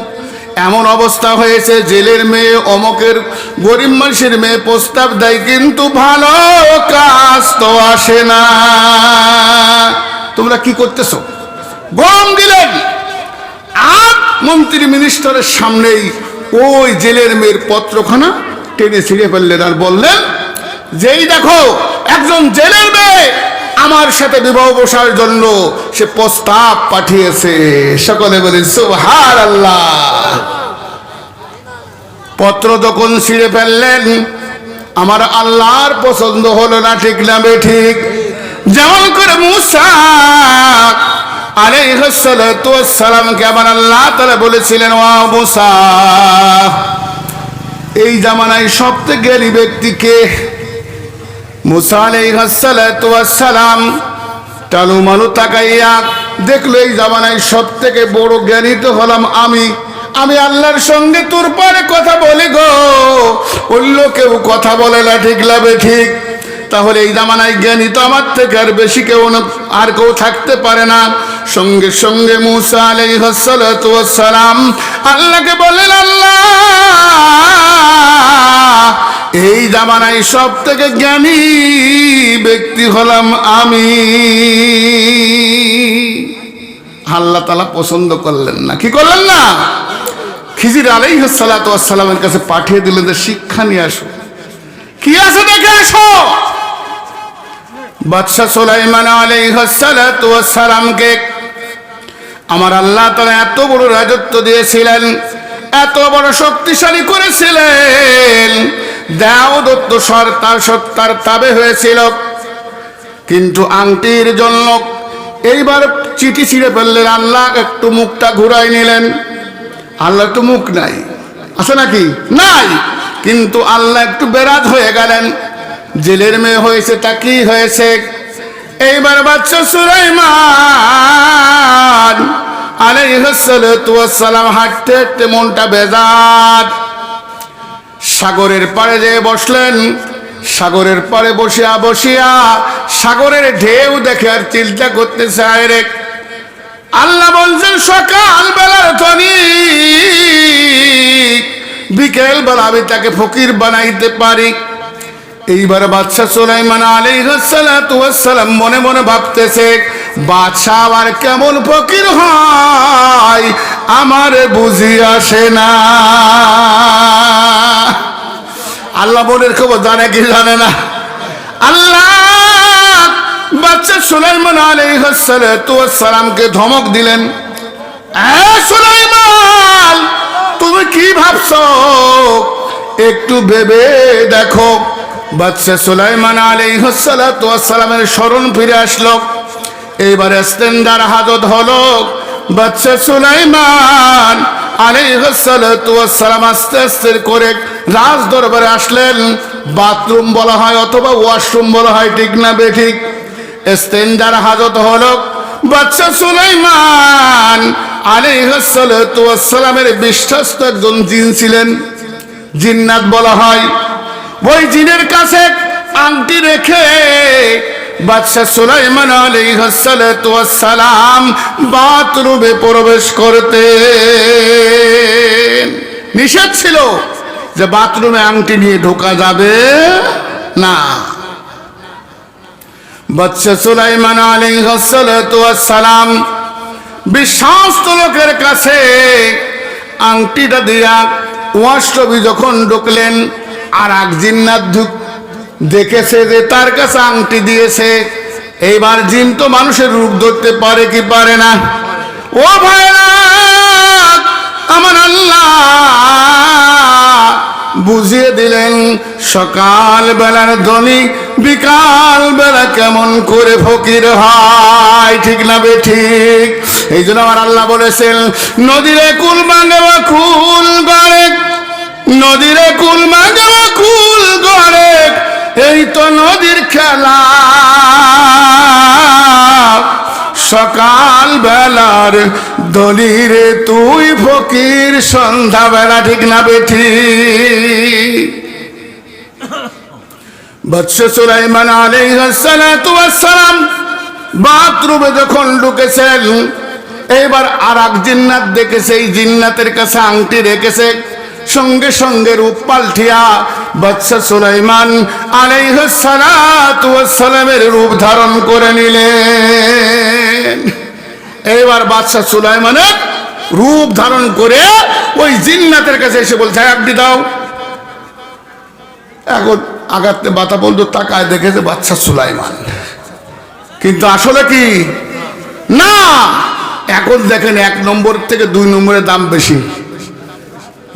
এমন অবস্থা হয়েছে, জেলের মেয়ে, অমকের গরিব মানুষের মেয়ে প্রস্তাব দেয়, কিন্তু ভালো কাজ তো আসে না। তোমরা কি করতেছো? গরম দিলেন। আর মন্ত্রী মিনিস্টারের সামনেই ওই জেলের মেয়ের পত্রখানা টেনে ছিঁড়ে ফেললেন আর বললেন, যেই দেখো একজন জেলের মেয়ে আমার সাথে বিবাহ বসার জন্য সে প্রস্তাব পাঠিয়েছে। সকলে বলেন সুবহানাল্লাহ। পত্র যখন ছিঁড়ে ফেললেন, আমার আল্লাহর পছন্দ হলো না, ঠিক না বেঠিক? যেমন করে মুসা আলাইহিস সালাতু ওয়াস সালামকে আমার আল্লাহ তাআলা বলেছিলেন, ও মুসা, এই জামানায় সবথেকে জ্ঞানী ব্যক্তি কে? মুসা আলাইহিস সালাতু ওয়াস সালাম টালু মালু তাকাইয়া দেখলো, এই জামানায় সবথেকে বড় জ্ঞানী তো হলাম আমি। আমি আল্লাহর সঙ্গে তোর পরে কথা বলি গো, অন্য কেউ কথা বলে না, ঠিক লাগবে ঠিক? তাহলে এই জামানায় জ্ঞানী তো আমার থেকে আর বেশি কেউ না, আর কেউ থাকতে পারে না। সঙ্গে সঙ্গে মুসা আলাইহিস সালাতু ওয়াস সালাম আল্লাহকে বললেন, আল্লাহ, এই জামানায় সব থেকে জ্ঞানী ব্যক্তি হলাম আমি। আল্লাহ তাআলা পছন্দ করলেন না, কি করলেন না? খিজির আলাইহিস সালাতু ওয়াস সালামের কাছে পাঠিয়ে দিলেন যে শিক্ষা নিয়ে আসো, কি আছে দেখে আসো। বাদশা সুলাইমান আলাইহিস সালাতু ওয়াস সালামকে আমার আল্লাহ তাআলা এত বড় রাজত্ব দিয়েছিলেন, এত বড় শক্তিশালী করেছিলেন, দাউদ তো সত্তার তাবে হয়েছিল, কিন্তু আংটির জন্য এইবার চিঠি ছিঁড়ে ফেললেন। আল্লাহ একটু মুখটা ঘুরাই নিলেন। আল্লাহ তো মুখ নাই, আছে নাকি? নাই। কিন্তু আল্লাহ একটু বেরাজ হয়ে গেলেন। জেলের মেয়ে হয়েছে, তা কি হয়েছে? এইবার বাদশা সুলাইমান আলাইহিস সালাতু ওয়াস সালাম হাঁটতে হাঁটতে মনটা বেজার, সাগরের পাড়ে যেয়ে বসলেন। সাগরের পাড়ে বসিয়া বসিয়া সাগরের ঢেউ দেখে আর চিন্তা করতে চায় রে। আল্লাহ বলছেন, সকাল বেলার ধনী, বিকেল বেলা আমি তাকে ফকির বানাইতে পারি। এইবার বাদশা সুলাইমান আলাইহিস সালাতু ওয়াস সালাম মনে মনে ভাবতেছে, বাদশা আবার কেমন ফকির হয় আমার বুঝি আসে না। আল্লাহ মনের খবর জানে কি জানে না? আল্লাহ বাদশা সুলাইমান আলাইহিস সালাতু ওয়াস সালামকে ধমক দিলেন, এ সুলাইমান, তুমি কি ভাবছো? একটু ভেবে দেখো। বাদশা সুলাইমান আলাইহিস সালাতু ওয়াস সালামের স্মরণ ফিরে আসলো। এইবার স্ট্যান্ডার হাজত হলো। বাদশা সুলাইমান আলাইহিস সালাতু ওয়াস সালাম আস্তে আস্তে করে রাজ দরবারে আসলেন। বাথরুম বলা হয় অথবা ওয়াশরুম বলা হয়, ঠিক না বেঠিক? স্ট্যান্ডার হাজত হলো। বাদশা সুলাইমান আলাইহিস সালাতু ওয়াস সালামের বিশ্বস্ত একজন জিন ছিলেন, জিন্নাত বলা হয়। ওই জিনের কাছে আংটি রেখে বাদশা সুলাইমান আলাইহিস সালাতু ওয়াস সালাম বাথরুমে প্রবেশ করতেন। নিষেধ ছিল যে বাথরুমে আংটি নিয়ে ঢোকা যাবে না। বাদশা সুলাইমান আলাইহিস সালাতু ওয়াস সালাম বিশ্বস্ত লোকের কাছে আংটিটা দিয়া ওয়াশরুমে যখন ঢুকলেন, আর এক জিন্নাত দেখেছে যে তার কাছে আংটি দিয়েছে। এইবার জিন তো মানুষের রূপ ধরতে পারে কি পারে না? ও ভাইরা, আমার আল্লাহ বুঝিয়ে দিলেন সকাল বেলার ধনী বিকাল বেলা কেমন করে ফকির হয়, ঠিক না বেঠিক? এই জন্য আমার আল্লাহ বলেছেন, নদীরে কুল ভাঙে বা কুল গড়ে, নদীরে কুল ভাঙে বা কুল গড়ে, এই তো নদীর খেলা। সকাল বেলার দলিরে তুই ফকির সন্ধ্যা বেলা, ঠিক না বেঠি? বৎস সুলাইমান আলাইহিস সালাতু ওয়াস সালাম বাথরুমে যখন ঢুকেছেন, এইবার আর এক জিন্নাত দেখেছে, এই জিন্নাতের কাছে আংটি রেখেছে। সঙ্গে সঙ্গে রূপ পাল্টিয়া বাদশা সুলাইমান আলাইহিস সালাতু ওয়াস সালামের রূপ ধারণ করে নিলেন। এইবার বাদশা সুলাইমানের রূপ ধারণ করে ওই জিন্নাতের কাছে এসে বলছে, আংটি দাও। এখন আগাতে বাতা বলতো তাকায় দেখেছে বাদশা সুলাইমান, কিন্তু আসলে কি না। এখন দেখেন 1 নম্বর থেকে 2 নম্বরের দাম বেশি।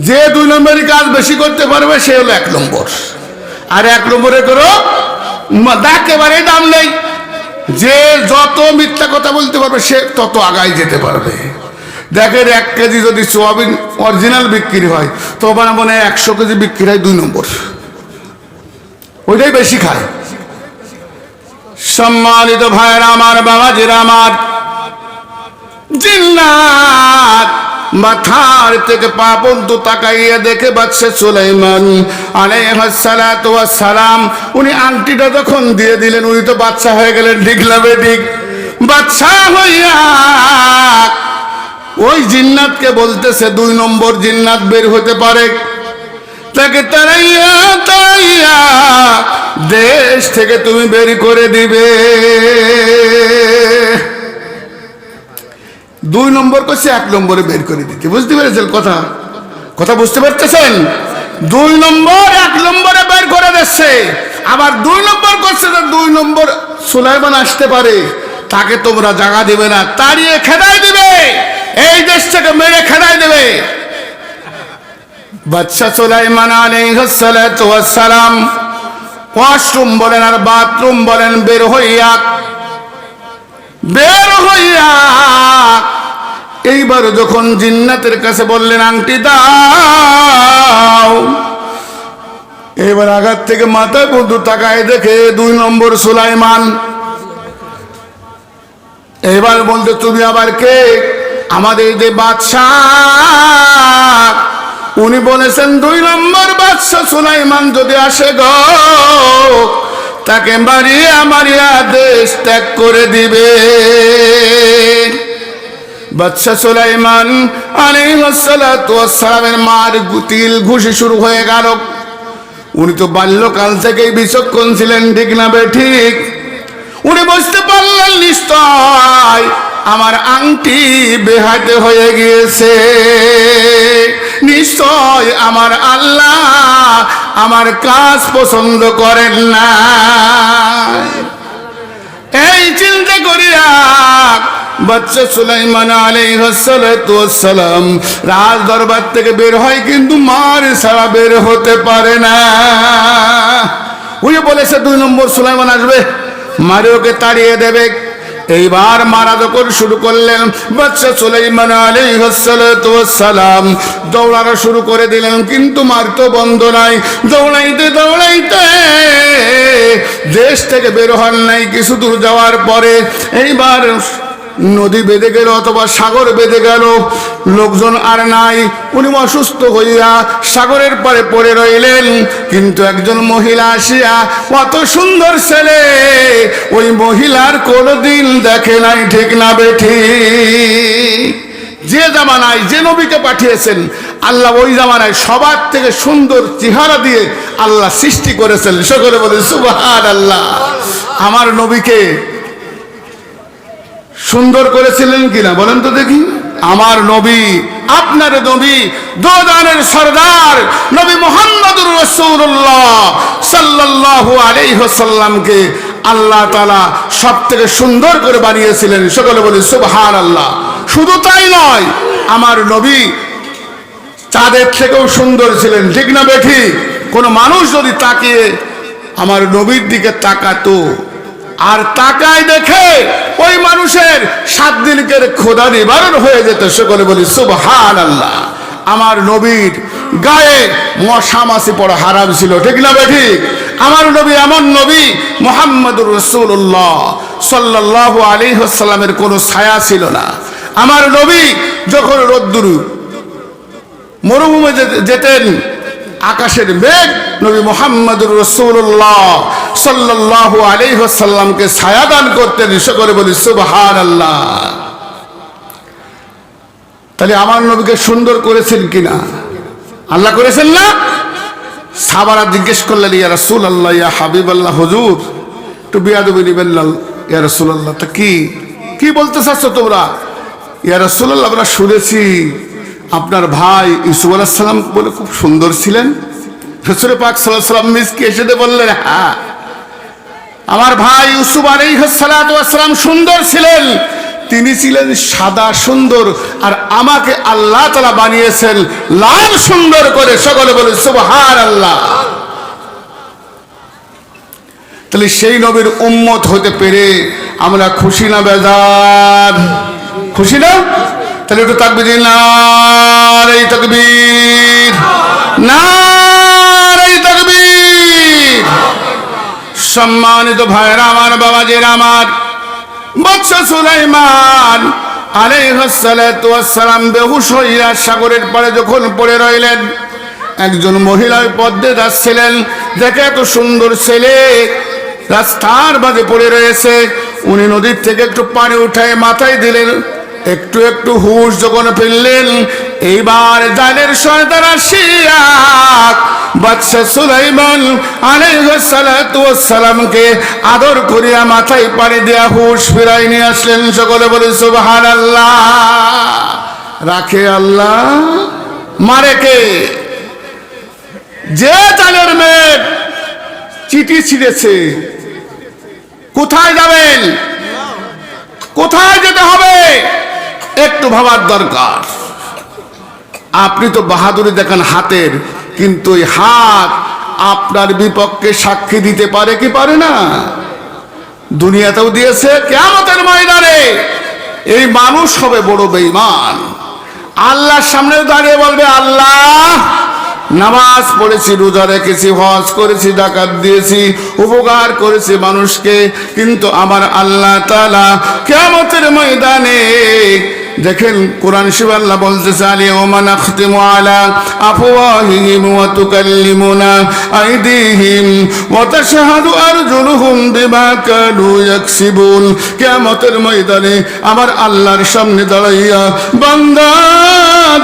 যে 2 নম্বরের কাজ বেশি করতে পারবে সে হলো 1 নম্বর, আর 1 নম্বরে করো একেবারে দাম নেই। যে যত মিথ্যা কথা বলতে পারবে সে তত আগায় যেতে পারবে। দেখেন 1 কেজি যদি সোয়াবিন অরিজিনাল বিক্রি হয়, তো মানে 100 কেজি বিক্রি হয় 2 নম্বর, ওইটাই বেশি খায়। সম্মানিত ভাইরা আমার, বাবাজিরা আমার, জিন্নাত মাথার থেকে পা পর্যন্ত তাকাইয়া দেখে বাদশা সুলাইমান আলাইহিস সালাতু ওয়াস সালাম উনি আংটিটা যখন দিয়ে দিলেন, উনি তো বাদশা হয়ে গেলেন, ঠিক না বেঠিক? বাদশা হইয়া ওই জিন্নাতকে বলতেছে 2 নম্বর জিন্নাত বের হতে পারে, তাকে তাড়াইয়া তাড়াইয়া দেশ থেকে তুমি বের করে দিবে। 2 নম্বর করছে 1 নম্বরে বের করে দিতে। বুঝতে পেরেছেন কথা? কথা বুঝতে পারতেছেন? 2 নম্বর 1 নম্বরে বের করে দিচ্ছে, আবার 2 নম্বর করছে যে 2 নম্বর সুলাইমান আসতে পারে, তাকে তোমরা জায়গা দিবে না, তাড়িয়ে খেদাই দিবে, এই দেশ থেকে মেরে খেদাই দেবে। বাদশা সুলাইমান আলাইহিস সালাতু ওয়াস সালাম ওয়াশরুম বলেন আর বাথরুম বলেন বের হইয়া এইবার যখন জিন্নাতের কাছে বললেন আংটি দাও, এবার আঘাত থেকে মাথায় বন্ধু তাকায় দেখে 2 নম্বর সুলাইমান। এবার বলতে, তুমি আবার কে? আমাদের যে বাদশাহ, উনি বলেছেন 2 নম্বর বাদশা সুলাইমান যদি আসে গো, তাকে মারিয়া মারিয়া দেশ ত্যাগ করে দিবে। বাদশা সুলাইমান আলাইহিস সালাতু ওয়াস সালামের মার তিল ঘুষি শুরু হয়ে গেল। উনি তো বাল্যকাল থেকেই বিচক্ষণ ছিলেন, ঠিক না বেঠিক? উনি বুঝতে পারলেন নিশ্চয় আমার আংটি বেহাতে হয়ে গিয়েছে, নিশ্চয় আমার আল্লাহ আমার কাজ পছন্দ করেন না। এই চিন্তা করিয়া বাদশা সুলাইমান আলাইহিস সালাতু ওয়াস সালাম রাজ দরবার থেকে বের হয়, কিন্তু মার ছাড়া বের হতে পারে না। ওই বলেছে 2 নম্বর সুলাইমান আসবে, মারে ওকে তাড়িয়ে দেবে। এইবার মারা যখন শুরু করলেন, বাদশা সুলাইমান আলাইহিস সালাতু ওয়াস সালাম দৌড়ানো শুরু করে দিলেন, কিন্তু মার তো বন্ধ নাই। দৌড়াইতে দৌড়াইতে দেশ থেকে বের হন নাই। কিছু দূর যাওয়ার পরে এইবার নদী বেঁধে গেল অথবা সাগর বেঁধে গেল, লোকজন আর নাই। উনি অসুস্থ হইয়া সাগরের পারে পড়ে রইলেন, কিন্তু একজন মহিলা আসিয়া, কত সুন্দর ছেলে, ওই মহিলার কোনদিন দেখে নাই, ঠিক না বেঠিক? যে জামানায় যে নবীকে পাঠিয়েছেন আল্লাহ, ওই জামানায় সবার থেকে সুন্দর চেহারা দিয়ে আল্লাহ সৃষ্টি করেছেন। সকলে বলে সুবহানাল্লাহ। আমার নবীকে সুন্দর করেছিলেন কিনা বলেন তো দেখি? আমার নবী, আপনার নবী, দোজানের সরদার নবী মুহাম্মদুর রাসূলুল্লাহ সাল্লাল্লাহু আলাইহি ওয়াসাল্লামকে আল্লাহ তাআলা সবথেকে সুন্দর করে বানিয়েছিলেন। সকলে বলি সুবহানাল্লাহ। শুধু তাই নয়, আমার নবী চাঁদের থেকেও সুন্দর ছিলেন, ঠিক না বেঠি? কোনো মানুষ যদি তাকিয়ে আমার নবীর দিকে তাকাতো আর তাকায় দেখে ওই মানুষের 7 দিনকের ক্ষুধা নিবারণ হয়ে যেত। সকলে বলি সুবহানাল্লাহ। আমার নবীর গায়ে মশা মাছি পড়া হারাম ছিল, ঠিক না বেঠি? আমার নবী এমন নবী, মুহাম্মদুর রাসূলুল্লাহ সাল্লাল্লাহু আলাইহি ওয়াসাল্লামের কোনো ছায়া ছিল না। আমার নবী যখন রোদ্দুর মরুভূমে যেতেন, আকাশের মেঘ নবী মুহাম্মদুর রাসূলুল্লাহ সাল্লাল্লাহু আলাইহি ওয়াসাল্লামকে ছায়া দান করতেন। সকলে বলি সুবহানাল্লাহ। তাহলে আমার নবীকে সুন্দর করেছেন কিনা? আল্লাহ করেছেন না? সাহাবারা জিজ্ঞেস করলেন, ইয়া রাসূলুল্লাহ, ইয়া হাবিবাল্লাহ, হুজুর একটু বিয়াদবি নিবেন না ইয়া রাসূলুল্লাহ। তা কি বলতে চাচ্ছ তোমরা? ইয়া রাসূলুল্লাহ, আমরা শুনেছি আপনার ভাই ইউসুফ আলাইহিস সালাম বলে খুব সুন্দর ছিলেন। রাসূল পাক সাল্লাল্লাহু আলাইহি ওয়াসাল্লাম মিসকে এসে বললেন, হ্যাঁ, আমার ভাই ইউসুফ আলাইহিস সালাতু ওয়াস সালাম সুন্দর ছিলেন, তিনি ছিলেন সাদা সুন্দর, আর আমাকে আল্লাহ তাআলা বানিয়েছেন লাল সুন্দর করে। সকলে বলে সুবহানাল্লাহ। তাহলে সেই নবীর উম্মত হতে পেরে আমরা খুশি না বেজার? খুশি না? তাহলে একটু তাকবীর, নারে তাকবীর, নারে তাকবীর। সম্মানিত ভাইরা আমার, বাবাজিরা আমার, বাদশা সুলাইমান আলাইহিস সালাতু ওয়াস সালাম বেহুশ হইয়া সাগরের পাড়ে যখন পড়ে রইলেন, একজন মহিলা ওই পদ্মে যাচ্ছিলেন, দেখে এত সুন্দর ছেলে রাস্তার বাদে পড়ে রয়েছে। উনি নদীর থেকে একটু পানি উঠায় মাথায় দিলেন, একটু একটু হুঁশ যখন ফেললেন, এইবার জালের শয়তান আসিয়া বাদশা সুলাইমান আলাইহিস সালাতু ওয়াস সালামকে আদর করিয়া মাথায় পানি দিয়া হুঁশ ফিরাই নিয়ে আসলেন। সকলে বলে সুবহানাল্লাহ। রাখে আল্লাহ, মারে কে? যে জালের মেয়ে চিঠি ছিঁড়েছে। কোথায় যাবেন? কোথায় যেতে হবে? একটু ভাবার দরকার। আপনি তো বাহাদুরি দেখান হাতের, কিন্তু ওই হাত আপনার বিপক্ষে সাক্ষী দিতে পারে কি পারে না? দুনিয়াতেও দিয়েছে, কিয়ামতের ময়দানে এই মানুষ হবে বড় বেঈমান। আল্লাহর সামনে দাঁড়িয়ে বলবে, আল্লাহ, নামাজ পড়েছি, রোজা রেখেছি, হজ করেছি, যাকাত দিয়েছি, উপকার করেছি মানুষকে, কিন্তু আমার আল্লাহ তাআলা কিয়ামতের ময়দানে দেখেন কোরআন শরীফ আল্লাহ বলতেছে, আলিয়াউমা নাখতিমু আলা আফওয়াহিহিম ওয়া তুকাল্লিমুনা আইদিহিম ওয়া তাশহাদু আরজুলুহুম বিমা কানু ইয়াকসিবুন। কিয়ামতের ময়দানে আমার আল্লাহর সামনে দাঁড়াইয়া বান্দা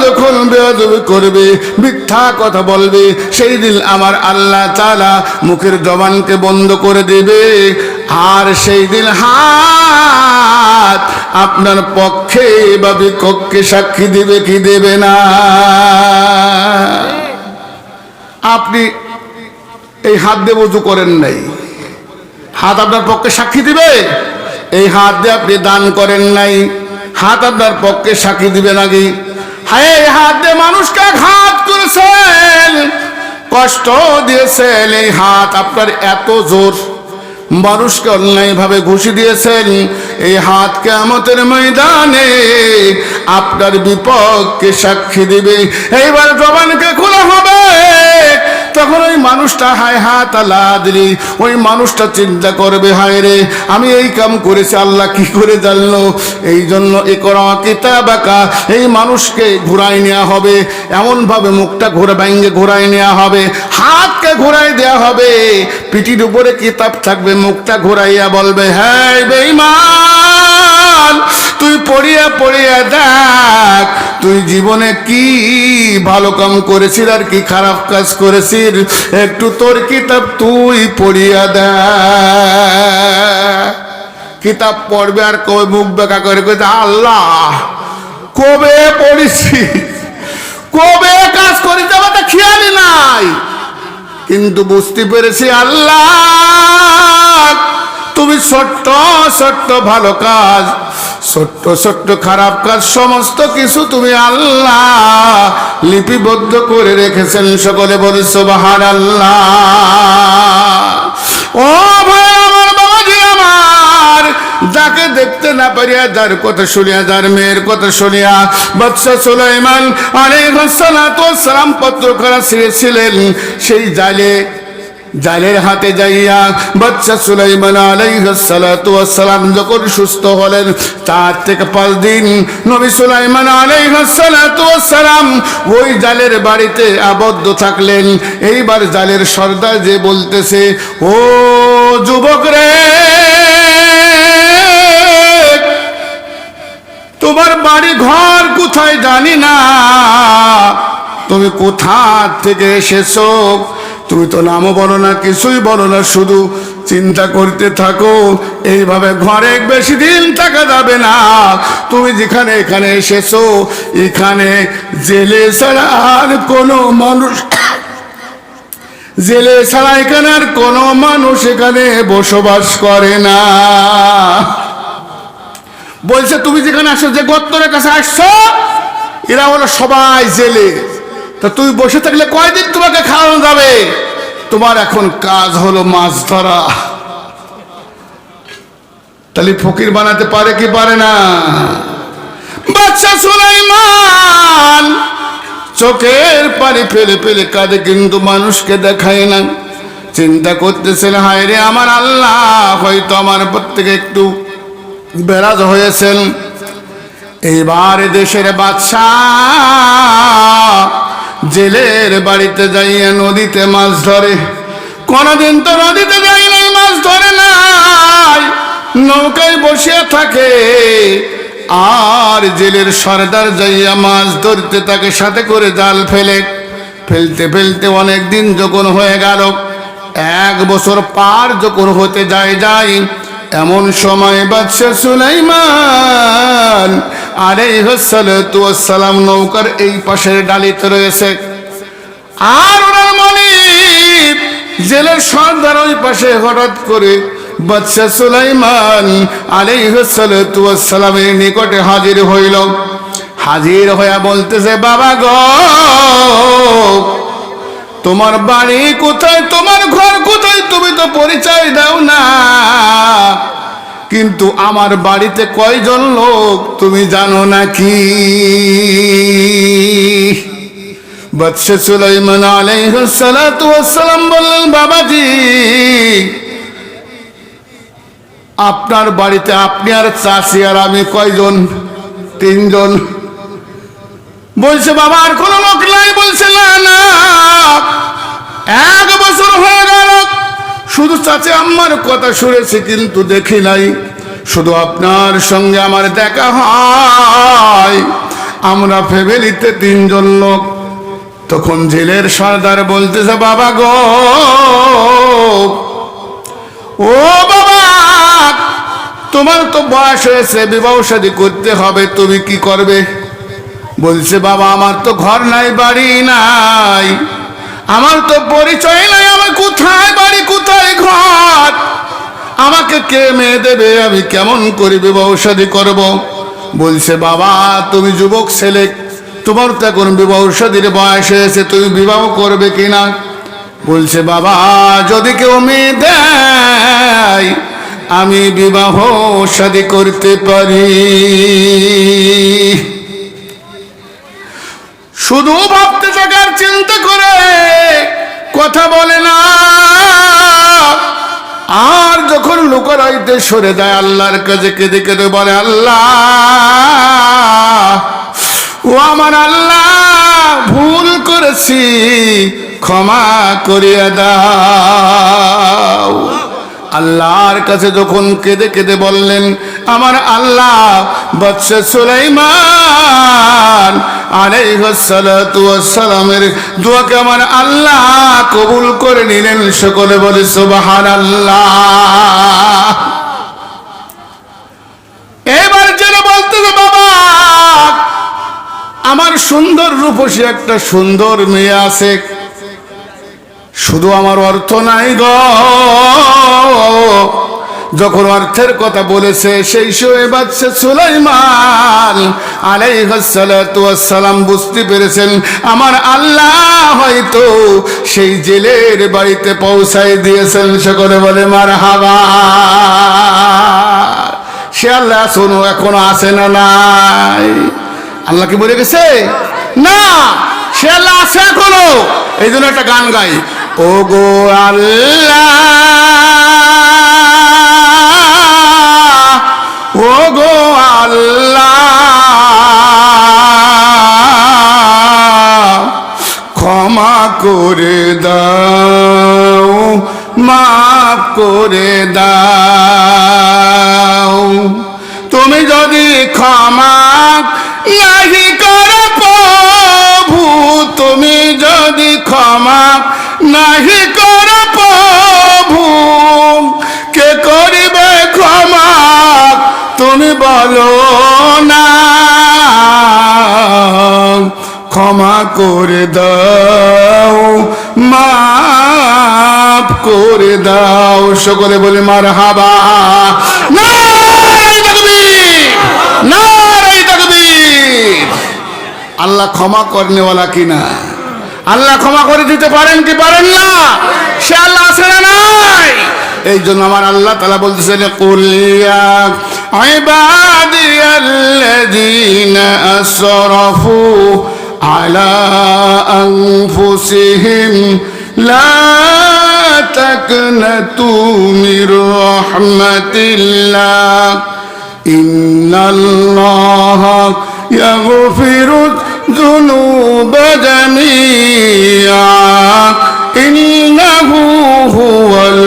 যখন বেয়াদবি করবে, মিথ্যা কথা বলবে, সেই দিন আমার আল্লাহ তাআলা মুখের জবানকে বন্ধ করে দেবে, আর সেই দিন হাত আপনার পক্ষে বা বিপক্ষে সাক্ষী দিবে কি দেবে না? আপনি এই হাত দিয়ে ওযু করেন নাই, হাত আপনার পক্ষে সাক্ষী দিবে? এই হাত দিয়ে আপনি দান করেন নাই, হাত আপনার পক্ষে সাক্ষী দিবে নাকি? হায়, এই হাত দিয়ে মানুষকে আঘাত করেছেন, কষ্ট দিয়েছেন, এই হাত আপনার এত জোর, মানুষকে অন্যায়ভাবে ঘুষি দিয়েছেন, এই হাত কিয়ামতের ময়দানে আপনার বিপক্ষে সাক্ষী দিবে। এইবার জবানকে খোলা হবে, তখন ওই মানুষটা হায় হাত আলাদরি, ওই মানুষটা চিন্তা করবে, হায় রে, আমি এই কাম করেছি, আল্লাহ কি করে জানলো? এই জন্য ইকরা কিতাবাকা, এই মানুষকে ঘুরাই নেওয়া হবে, এমনভাবে মুখটা ঘোরাই নেওয়া হবে, হাতকে ঘোরাই দেওয়া হবে, পিঠির উপরে কিতাব থাকবে, মুখটা ঘোরাইয়া বলবে, হ্যাঁ বেঈমান, তুই পড়িয়া পড়িয়া দেখ তুই জীবনে কি ভালো কাম করেছিস আর কি খারাপ কাজ করেছিস, একটু তোর কিতাব তুই পড়িয়া দেখ। কিতাব পড়বে আর কই মুখ বেঁকা করে কই, আল্লাহ কবে পড়েছি, কবে কাজ করে যাবো তা খেয়ালই নাই, কিন্তু বুঝতে পেরেছি আল্লাহ তুমি ছোট্ট ছোট্ট ভালো কাজ, ছোট্ট ছোট্ট খারাপ কাজ সমস্ত কিছু তুমি আল্লাহ লিপিবদ্ধ করে রেখেছেন। সকলে বলে সুবহানাল্লাহ। ও ভাই আমার, বাবাজি আমার, যাকে দেখতে না পারিয়া যার কথা শুনিয়া, যার মেয়ের কথা শুনিয়া বাদশা সুলাইমান আলাইহিস সালাতু ওয়াস সালাম পত্র করা ছিঁড়েছিলেন, সেই জালের হাতে যাইয়া বাদশা সুলাইমান আলাইহিস সালাতু ওয়াস সালাম যখন সুস্থ হলেন, 4 থেকে 5 দিন নবী সুলাইমান আলাইহিস সালাতু ওয়াস সালাম ওই জালের বাড়িতে আবদ্ধ থাকলেন। এইবার জালের সর্দার যে বলতেছে, ও যুবক রে, তোমার বাড়ি ঘর কোথায় জানি না, তুমি কোথা থেকে এসেছো, তুমি তো নামও বলো না, কিছুই বলো না, শুধু চিন্তা করতে থাকো। এইভাবে ঘরে বেশি দিন থাকা যাবে না, তুমি যেখানে এখানে এসেছো এখানে জেলে ছাড়া আর কোনো মানুষ, জেলে ছাড়া এখানে আর কোনো মানুষ এখানে বসবাস করে না। বলছে তুমি যেখানে আসো, যে গর্তের কাছে আসছো, এরা হলো সবাই জেলে, তা তুমি বসে থাকলে কয়দিন তোমাকে খাওয়ানো যাবে? তোমার এখন কাজ হলো মাছ ধরা। তাহলে ফকির বানাতে পারে কি পারে না? বাদশা সুলাইমান চোখের পানি ফেলে ফেলে কাঁদে, কিন্তু মানুষকে দেখায় না। চিন্তা করতেছেন, হায় রে আমার আল্লাহ, হয়তো আমার প্রত্যেকে একটু বেরাজ হয়েছেন। এইবার দেশের বাদশাহ জেলের বাড়িতে যাইয়া নদীতে মাছ ধরে। কোনদিন তো নদীতে যাই নাই, মাছ ধরে নাই, নৌকায় বসে থাকে। আর জেলের সর্দার যাইয়া মাছ ধরতে তাকে সাথে করে জাল ফেলতে ফেলতে অনেক দিন যখন হয়ে গেল, 1 বছর পার যখন হতে যায়, এমন সময় বাদশা সুলাইমান আলাইহিস সালাতু ওয়াস সালাম নৌকার এই পাশের ডালিতে রয়েছে, আর ওনার মালিক জেলের সর্দার ওই পাশে হঠাৎ করে বাদশা সুলাইমান আলাইহিস সালাতু ওয়াস সালামের নিকটে হাজির হইল। হাজির হইয়া বলতেছে, বাবা গো, তোমার বাড়ি কোথায়, তোমার ঘর কোথায়, তুমি তো পরিচয় দাও না, কিন্তু আমার বাড়িতে কয়জন লোক তুমি জানো নাকি? বাদশা সুলাইমান আলাইহিস সালাতু ওয়াস সালাম বললেন, বাবাজি, আপনার বাড়িতে আপনি আর চাচি আর আমি কয়জন? 3 জন। বলছে, বাবা আর কোনো লোক নাই? বলছে, না, 1 বছর হয়ে গেল, শুধু চাচি আম্মার কথা শুনেছি কিন্তু দেখি নাই, শুধু আপনার সঙ্গে আমার দেখা হয়, আমরা ফ্যামিলিতে 3 জন লোক। তখন জেলের সর্দার বলতেছে, বাবা গো, ও বাবা, তোমার তো বয়স হয়েছে, বিবাহ শাদী করতে হবে, তুমি কি করবে? বলছে, বাবা আমার তো ঘর নাই, বাড়ি নাই, আমার তো পরিচয় নাই, আমার কোথায় বাড়ি কোথায় ঘর, আমাকে কে মেয়ে দেবে, আমি কেমন করে বিবাহ শাদী করব? বলছে, বাবা তুমি যুবক ছেলে, তোমার তো এখন বিবাহ শাদীর বয়স হয়েছে, তুমি বিবাহ করবে কিনা? বলছে, বাবা যদি কেউ মেয়ে দেয় আমি বিবাহ শাদী করতে পারি। শুধু ভাবতে থাকার চিন্তা করে কথা বলে না, আর যখন লুকারাইতে সরে যায় আল্লাহর কাছে কেঁদে কেঁদে বলে, আল্লাহ, ও আমার আল্লাহ, ভুল করেছি, ক্ষমা করিয়া দাও। আল্লাহর কাছে যখন কেঁদে কেঁদে বললেন, আমার আল্লাহ বাদশা সুলাইমান আলাইহিস সালাতু ওয়াস সালামের দোয়াকে আমার আল্লাহ কবুল করে নিলেন। সকলে বলে সুবহানাল্লাহ। এবার যেন বলতেছে, বাবা আমার সুন্দর রূপসী একটা সুন্দর মেয়ে আছে, শুধু আমার অর্থ নাই গো। যখন অর্থের কথা বলেছে সেই সময় বাদশা সুলাইমান আলাইহিস সালাতু ওয়াস সালাম বুঝতে পেরেছেন আমার আল্লাহ হয়তো সেই জেলের বাড়িতে পৌঁছায় দিয়েছেন। সকলে বলে মারহাবা। সে আল্লাহ শোনো এখনো আছে না নাই? আল্লাহ কি বলে গেছে? না, সে আল্লাহ আছে এখনো। এই জন্য একটা গান গাই, ও গো আল্লাহ, ও গো আল্লাহ, ক্ষমা করে দাও, মাফ করে দাও। তুমি যদি ক্ষমা নাহি করো প্রভু, তুমি যদি ক্ষমা নাহি করো প্রভু, কে করিবে ক্ষমা তুমি বলো না। ক্ষমা করে দাও, মাফ করে দাও। সকলে বলে মারহাবা। নারে তাকবীর, নারে তাকবীর। আল্লাহ ক্ষমা করনেওয়ালা কিনা? আল্লাহ ক্ষমা করে দিতে পারেন কি পারেন না? সে আল্লাহ আছে না নাই? এই জন্য আমার আল্লাহ তাআলা বলতেছেন, কুল ইয়া ইবাদিয়াল্লাযীনা আসরাফু আলা আনফুসিহিম লা তাকনাতু মির রাহমাতিল্লাহ ইন্নাল্লাহা ইয়াগফিরু যুনুবা জামিআ ইন্নাহু হুয়াল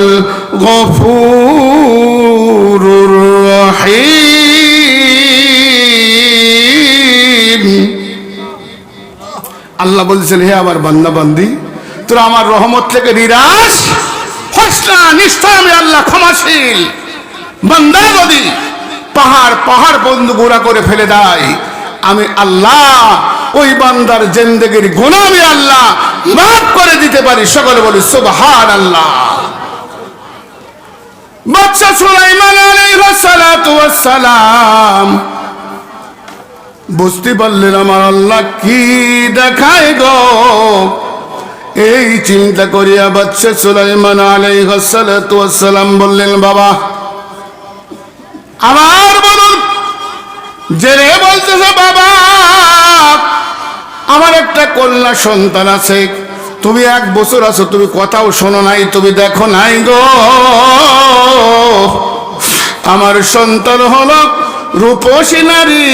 গফুরুর রহিম। আল্লাহ বলছেন, হে আমার বান্দা বান্দি, তোরা আমার রহমত থেকে নিরাশ হোস না। নিশ্চয় আমি আল্লাহ ক্ষমাশীল। বান্দা যদি পাহাড় পাহাড় বন্ধু গুণা করে ফেলে দেয়, আমি আল্লাহ ওই বান্দার জিন্দেগির গুনাহ আমি আল্লাহ মাফ করে দিতে পারি। সকলে বলি সুবহানাল্লাহ। বাদশা সুলাইমান আলাইহিস সালাতু ওয়াস সালাম বুঝতে পারলেন আমার আল্লাহ কি দেখায় গো। এই চিন্তা করিয়া বাদশা সুলাইমান আলাইহিস সালাতু ওয়াস সালাম বললেন, বাবা আমার বলুন। জেনে বলতেছে, বাবা আমার একটা কন্যা সন্তান আছে, তুমি 1 বছর আছো, তুমি কথাও শোনো নাই, তুমি দেখো নাই গো। আমার সন্তান হলো রূপসী নারী,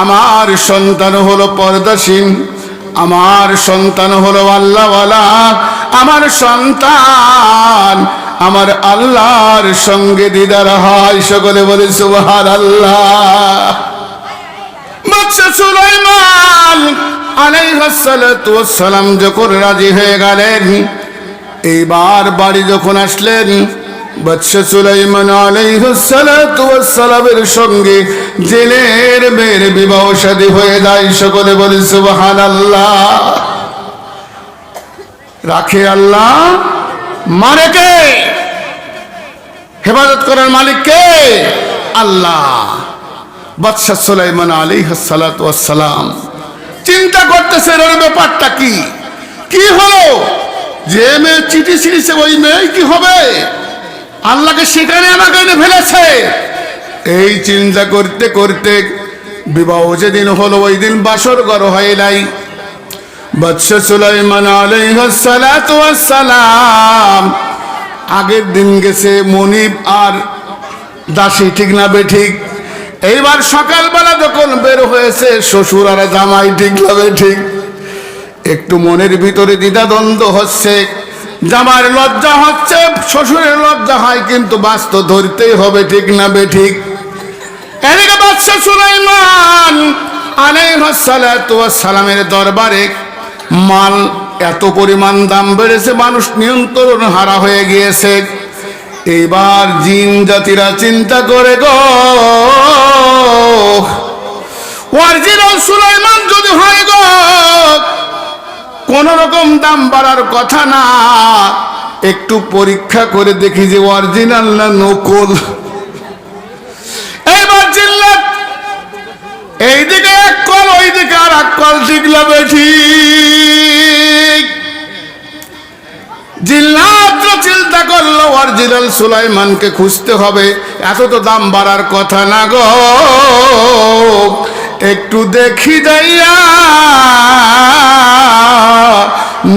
আমার সন্তান হলো পর্দাসীন, আমার সন্তান হলো আল্লাহওয়ালা, আমার সন্তান আমার আল্লাহর সঙ্গে দিদার হয়। সকলে বলে সুবহানাল্লাহ। বাদশা সুলাইমান আলাইহিস সালাতু ওয়াস সালাম যখন রাজি হয়ে গেলেন, এইবার বাড়ি যখন আসলেন, বাদশা সুলাইমান আলাইহিস সালাতু ওয়াস সালামের সঙ্গে জেলের মেয়ের বিবাহ শাদী হয়ে যায়। সকলে বলে সুবহানাল্লাহ। রাখে আল্লাহ, মারে কে? হেফাজত করার মালিক কে? আল্লাহ। বাদশা সুলাইমান আলাইহিস সালাতু ওয়াস সালাম চিন্তা করতেছেন, এর ব্যাপারটা কি? কি হলো? যে মেয়ে চিঠি ছিঁড়েছে ওই মেয়ে কি হবে? আল্লাহকে সেখানে আমাকে এনে ফেলেছে। এই চিন্তা করতে করতে বিবাহ যেদিন হলো ওই দিন বাসর ঘর হয় নাই। বাদশা সুলাইমান আলাইহিস সালাতু ওয়াস সালাম আগের দিন গেছে মনিব আর দাসী, ঠিক না বেঠিক? এইবার সকালবেলা যখন বের হয়েছে, শ্বশুর আর জামাই, ঠিক না বেঠিক? একটু মনের ভিতরে দ্বিধাদ্বন্দ্ব হচ্ছে, জামার লজ্জা হচ্ছে, শ্বশুরের লজ্জা হয়, কিন্তু বাস্তব ধরতেই হবে, ঠিক না বেঠিক? এদিকে বাদশা সুলাইমান আলাইহিস সালাতু ওয়াস সালামের দরবারে মাল এত পরিমাণ দাম বেড়েছে, মানুষ নিয়ন্ত্রণ হারা হয়ে গিয়েছে। এবার জিন জাতিরা চিন্তা করে গো, অরিজিনাল সুলাইমান যদি হয় গো, কোন রকম দাম বাড়ার কথা না, একটু পরীক্ষা করে দেখি যে অরিজিনাল না নকল। এইবার জিল্লাত এইদিকে এক কল, ওইদিকে আর এক কল, ঠিক না বেঠিক? জিল্লাত চিন্তা করলো অরিজিনাল সুলাইমানকে খুঁজতে হবে, এত তো দাম বাড়ার কথা না গো, একটু দেখি যাইয়া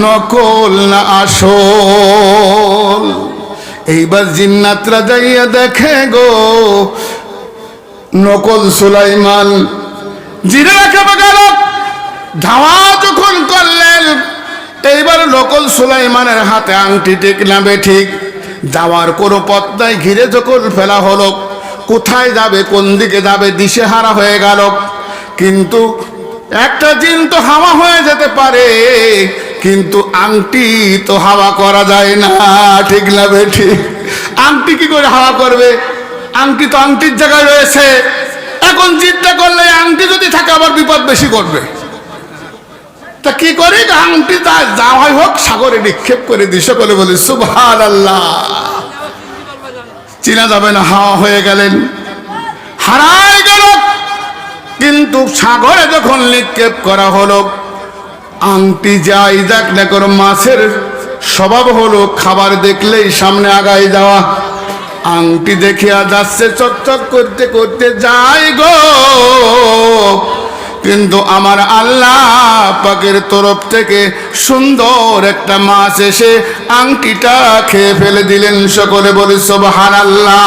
নকল না আসল। এইবার জিন্নাতরা যাইয়া দেখে গো নকল সুলাইমান। জিরে রাখে গেল, ধাওয়া যখন করলেন, এইবার নকল সুলাইমানের হাতে আংটি ঠিক না বেঠিক? যাওয়ার কোনো পথ নাই, ঘিরে যখন ফেলা হলো, কোথায় যাবে, কোন দিকে যাবে, দিশেহারা হয়ে গেল। কিন্তু একটা জিন তো হাওয়া হয়ে যেতে পারে, কিন্তু আংটি তো হাওয়া করা যায় না, ঠিক না বেঠিক? আংটি কি করে হাওয়া করবে? আংটি তো আংটির জায়গায় রয়েছে। এখন চিন্তা করলে আংটি যদি থাকে আবার বিপদ বেশি করবে, তা কি করে? আংটি তা যাওয়াই হোক, সাগরে নিক্ষেপ করে দিই। সকলে বলে সুবহানাল্লাহ। চিনা যাবে না, হাওয়া হয়ে গেলেন, হারাই গেল। কিন্তু সাগরে যখন নিক্ষেপ করা হলো, আংটি যাই যাক না করো, মাছের স্বভাব হলো খাবার দেখলেই সামনে আগায় যাওয়া। আংটি দেখিয়া যাচ্ছে, চকচক করতে করতে যাই গো, কিন্তু আমার আল্লাহ পাকের তরফ থেকে সুন্দর একটা মাছ এসে আংটিটা খেয়ে ফেলে দিলেন। সকলে বলি সুবহানাল্লাহ।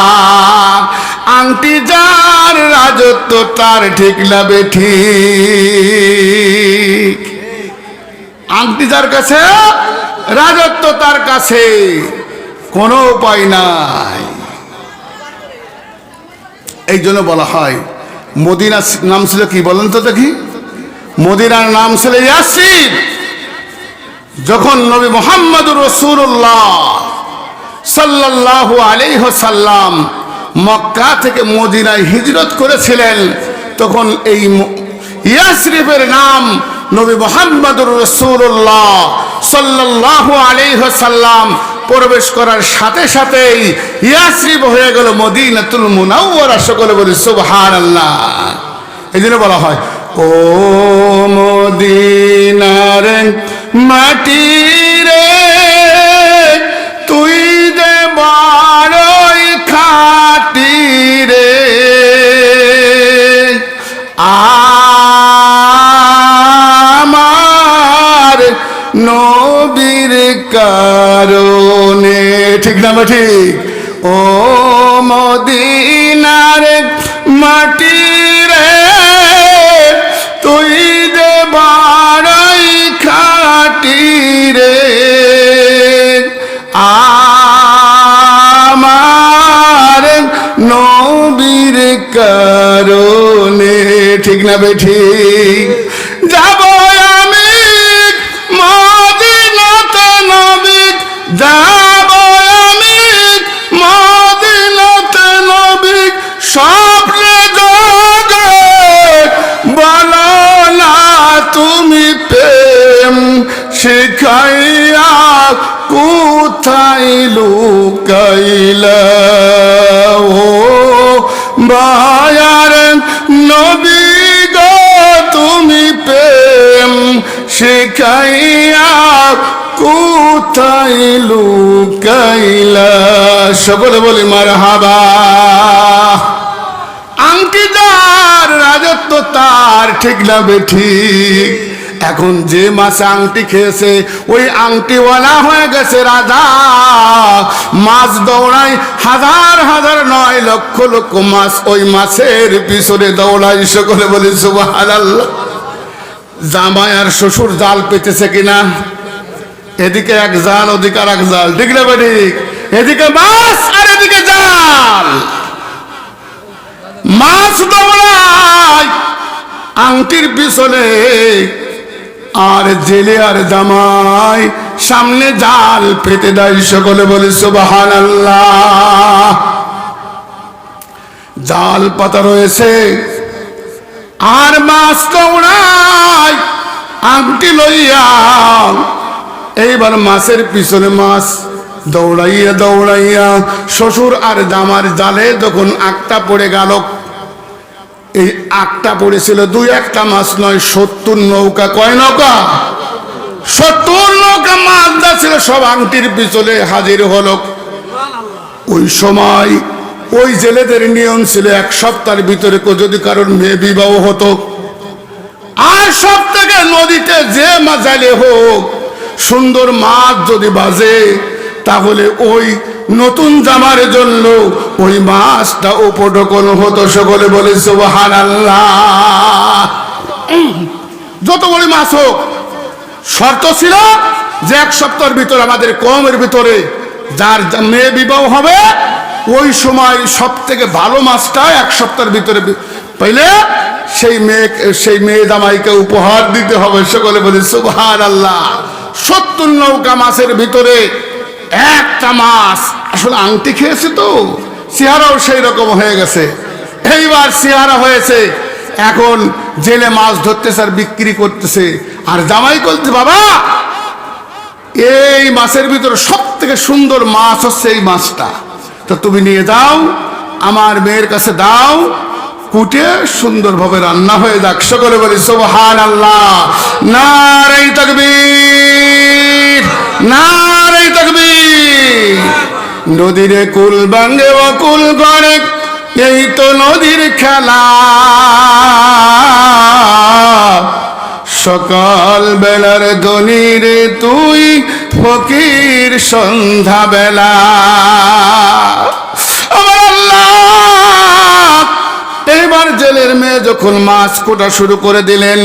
আংটি যার রাজত্ব তার, ঠিক না বেঠিক? আংটি যার কাছে, রাজত্ব তার কাছে, কোনো উপায় নাই। এই জন্য বলা হয় মদিনার নাম ছিল কি বলেন তো দেখি? মদিনার নাম ছিল ইয়াসরিব। যখন নবী মুহাম্মদুর রাসূলুল্লাহ সাল্লাল্লাহু আলাইহি ওয়াসাল্লাম মক্কা থেকে মদিনায় হিজরত করেছিলেন, তখন এই ইয়াসরিবের নাম নবী মুহাম্মদুর রাসূলুল্লাহ সাল্লাল্লাহু আলাইহি ওয়াসাল্লাম প্রবেশ করার সাথে সাথেই ইয়াসরিব হয়ে গেল মদিনাতুল মুনাওয়ারা। সকলে বলি সুবহানাল্লাহ। এই জন্য বলা হয় ও মদিনার মাটি রে, তুই যে বড়ই খাঁটি রে, আমার নবীর কারণে, ঠিক না ঠিক? ও মদিনার মাটি রে, তুই যে বড়ই খাঁটি রে, আমার নবীর কারণে, ঠিক না বেঠিক? যাব আমি মদিনাতে নবী, যাব আমি মদিনাতে নবী, স্বপ্নে জগে বলো না তুমি প্রেম শিখাইয়া কোথায় লুকাইলা। ও বায়ার নবী গো, তুমি প্রেম শিখাইয়া কোথায় লুকাইলা। সকলে বলি মারহাবা। আংটি যার, রাজত্ব তার, ঠিক না বেঠিক? এখন যে মাছ আংটি খেয়েছে, ওই আংটিওয়ালা হয়ে গেছে রাজা। মাছ দৌড়ায় হাজার হাজার, নয় লক্ষ লক্ষ মাছ ওই মাছের পিছনে দৌড়ায়। সকলে বলি সুবহানাল্লাহ। জামাই আর শ্বশুর জাল পেতেছে কিনা? এদিকে এক জাল, ওদিকে আর এক জাল, ঠিক না বেঠিক? এদিকে মাছ আর এদিকে জাল। মাছ দৌড়ায় আংটির পিছনে, আর জেলে আর জামাই সামনে জাল পেতে দেয়। সকলে বলে সুবহানাল্লাহ। জাল পাতা রয়েছে, আর মাছ দৌড়ায় আংটি লইয়া। এইবার মাছের পিছনে মাছ দৌড়াইয়া দৌড়াইয়া শ্বশুর আর জামার জালে যখন আগটা পড়ে গেল, এই আগটা পড়েছিল দুই একটা মাছ নয়, 70 নৌকা। কয় নৌকা? 70 নৌকা মাছ যা ছিল সব আংটির পিছনে হাজির হলো। ওই সময় ওই জেলেদের নিয়ম ছিল 1 সপ্তাহের ভিতরে যদি কারোর মেয়ে বিবাহ হতো, আর সব থেকে নদীতে যে মাঝালে হোক সুন্দর মাছ যদি বাজে, তাহলে ওই নতুন জামার জন্য ওই মাছটা উপঢৌকন হতো। সকলে বলে সুবহানাল্লাহ। যত বড় মাছ হোক, শর্ত ছিল যে 1 সপ্তাহের ভিতরে আমাদের কমের ভিতরে যার মেয়ে বিবাহ হবে, ওই সময় সব থেকে ভালো মাছটা 1 সপ্তাহের ভিতরে পাইলে সেই মেয়ে জামাইকে উপহার দিতে হবে। সকলে বলে সুবহানাল্লাহ। 70 নৌকা মাছের ভিতরে একটা মাছ আসলে আংটি খেয়েছে, তো চেহারাও সেই রকম হয়ে গেছে। এইবার চেহারা হয়েছে, এখন জেলে মাছ ধরতেছে আর বিক্রি করতেছে। আর জামাই বলতে, বাবা এই মাছের ভিতরে সব থেকে সুন্দর মাছ হচ্ছে এই মাছটা, তো তুমি নিয়ে যাও, আমার মেয়ের কাছে দাও, কুটে সুন্দরভাবে রান্না হয়ে যাক। সকলে বলি সুবহানাল্লাহ। নারে তাকবীর, নারে তাকবীর। নদীরে কুল ভাঙে অকুল গড়ে, এই তো নদীর খেলা। সকাল বেলার ধনী রে তুই, ফকির সন্ধ্যা বেলা। আমার আল্লাহ এবার জেলের মেয়ে যখন মাছ কোটা শুরু করে দিলেন,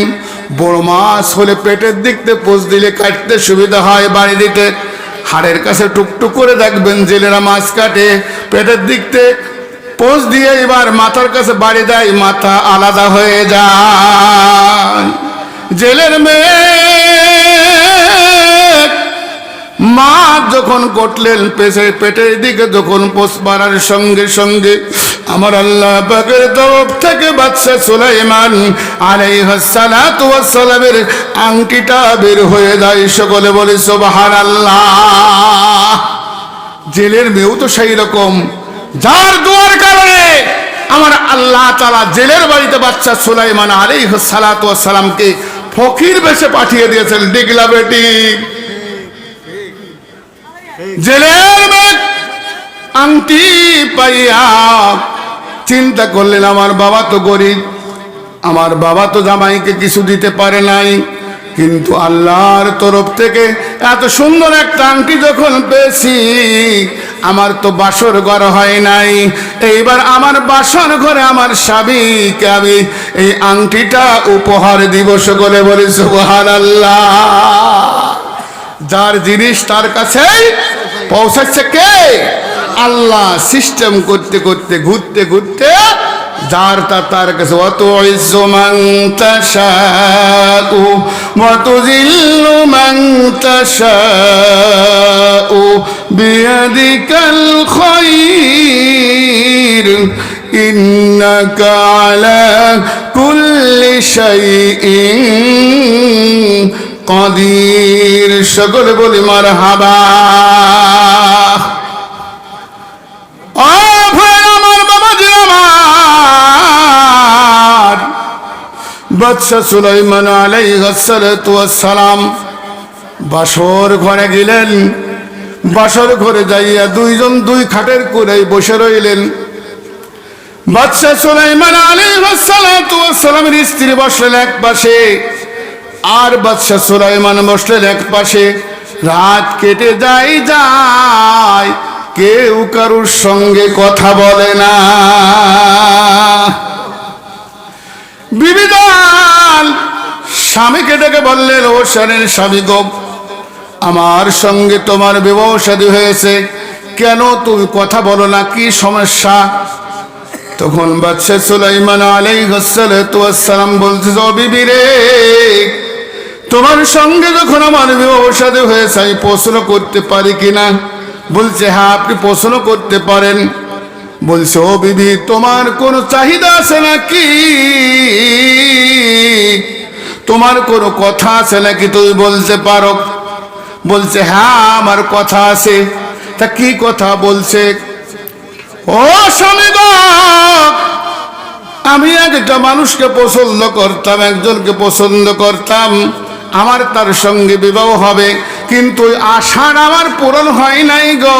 বড় মাছ হলে পেটের দিকতে পোষ দিলে কাটতে সুবিধা হয়, বাড়ি দিতে হাড়ের কাছে টুকটুক করে দেখবেন জেলেরা মাছ কাটে, পেটের দিকতে পোষ দিয়ে এবার মাথার কাছে বাড়ি দেয়, মাথা আলাদা হয়ে যায়। জেলের মেয়ে মাছ যখন কটলেন পেটের দিকে যখন পোষ মারার সঙ্গে সঙ্গে আমার আল্লাহ পাকের তরফ থেকে বাদশা সুলাইমান আলাইহিস সালাতু ওয়াস সালামের আংটিটা বের হয়ে যায়। সকলে বলে সুবহানাল্লাহ। জেলের মেয়েও তো সেই রকম, যার দুয়ার কারণে আমার আল্লাহ তাআলা জেলের বাড়িতে বাদশা সুলাইমান আলাইহিস সালাতু ওয়াস সালামকে ফকির বেশে পাঠিয়ে দিয়েছেন। ডিগলা বেটি জেলের মেয়ে আংটি পাইয়া চিন্তা করলেন, আমার বাবা তো গরিব, আমার বাবা তো জামাইকে কিছু দিতে পারে নাই, কিন্তু আল্লাহর তরফ থেকে এত সুন্দর একটা আংটি যখন পেয়েছি, আমার তো বাসর ঘর হয় নাই, এইবার আমার বাসর ঘরে আমার স্বামীকে আমি এই আংটিটা উপহার দিব। সকলে বলে সুবহানাল্লাহ। যার জিনিস তার কাছে পৌঁছাচ্ছে কে? আল্লাহ। সিস্টেম করতে করতে ঘুরতে ঘুরতে যার তার কাছে। অত ইজ্জু মান তাশাউ ওয়া তুযিল্লু মান তাশাউ বিয়াদিকাল খায়র ইন্নাকা আলা কুল্লি শাইইন কাদির। সকলে বলি মারহাবা। বাদশা সুলাইমান আলাইহিস সালাতু ওয়াস সালাম বাসর ঘরে গেলেন। বাসর ঘরে যাইয়া দুইজন দুই খাটের কোণায় বসে রইলেন। বাদশা সুলাইমান আলাইহিস সালাতু ওয়াস সালামের স্ত্রী বসলেন এক পাশে, আর বাদশা সুলাইমান বসলেন এক পাশে। রাত কেটে যায়, কেউ কারুর সঙ্গে কথা বলে না। বিবিধান স্বামীকে ডেকে বললেন, ও শানের স্বামী গো, আমার সঙ্গে তোমার বিবাহ শাদী হয়েছে, কেন তুমি কথা বলো না, কি সমস্যা? তখন বাদশা সুলাইমান আলাইহিস সালাতু ওয়াস সালাম বলছে, ও বিবি রে, তোমার সঙ্গে যখন আমার বিবাহ শাদী হয়েছে আমি প্রশ্ন করতে পারি কিনা? বলছে, হ্যাঁ আপনি প্রশ্ন করতে পারেন। বলছে, ও বিবি, তোমার কোনো চাহিদা আছে নাকি? তোমার কোনো কথা আছে নাকি, তুমি বলতে পারো? বলছে, হ্যাঁ আমার কথা আছে। তা কি কথা বলছে? ও স্বামী গো, আমি একটা মানুষকে পছন্দ করতাম, একজনকে পছন্দ করতাম, আমার তার সঙ্গে বিবাহ হবে, কিন্তু আশার আমার পূরণ হয় নাই গো।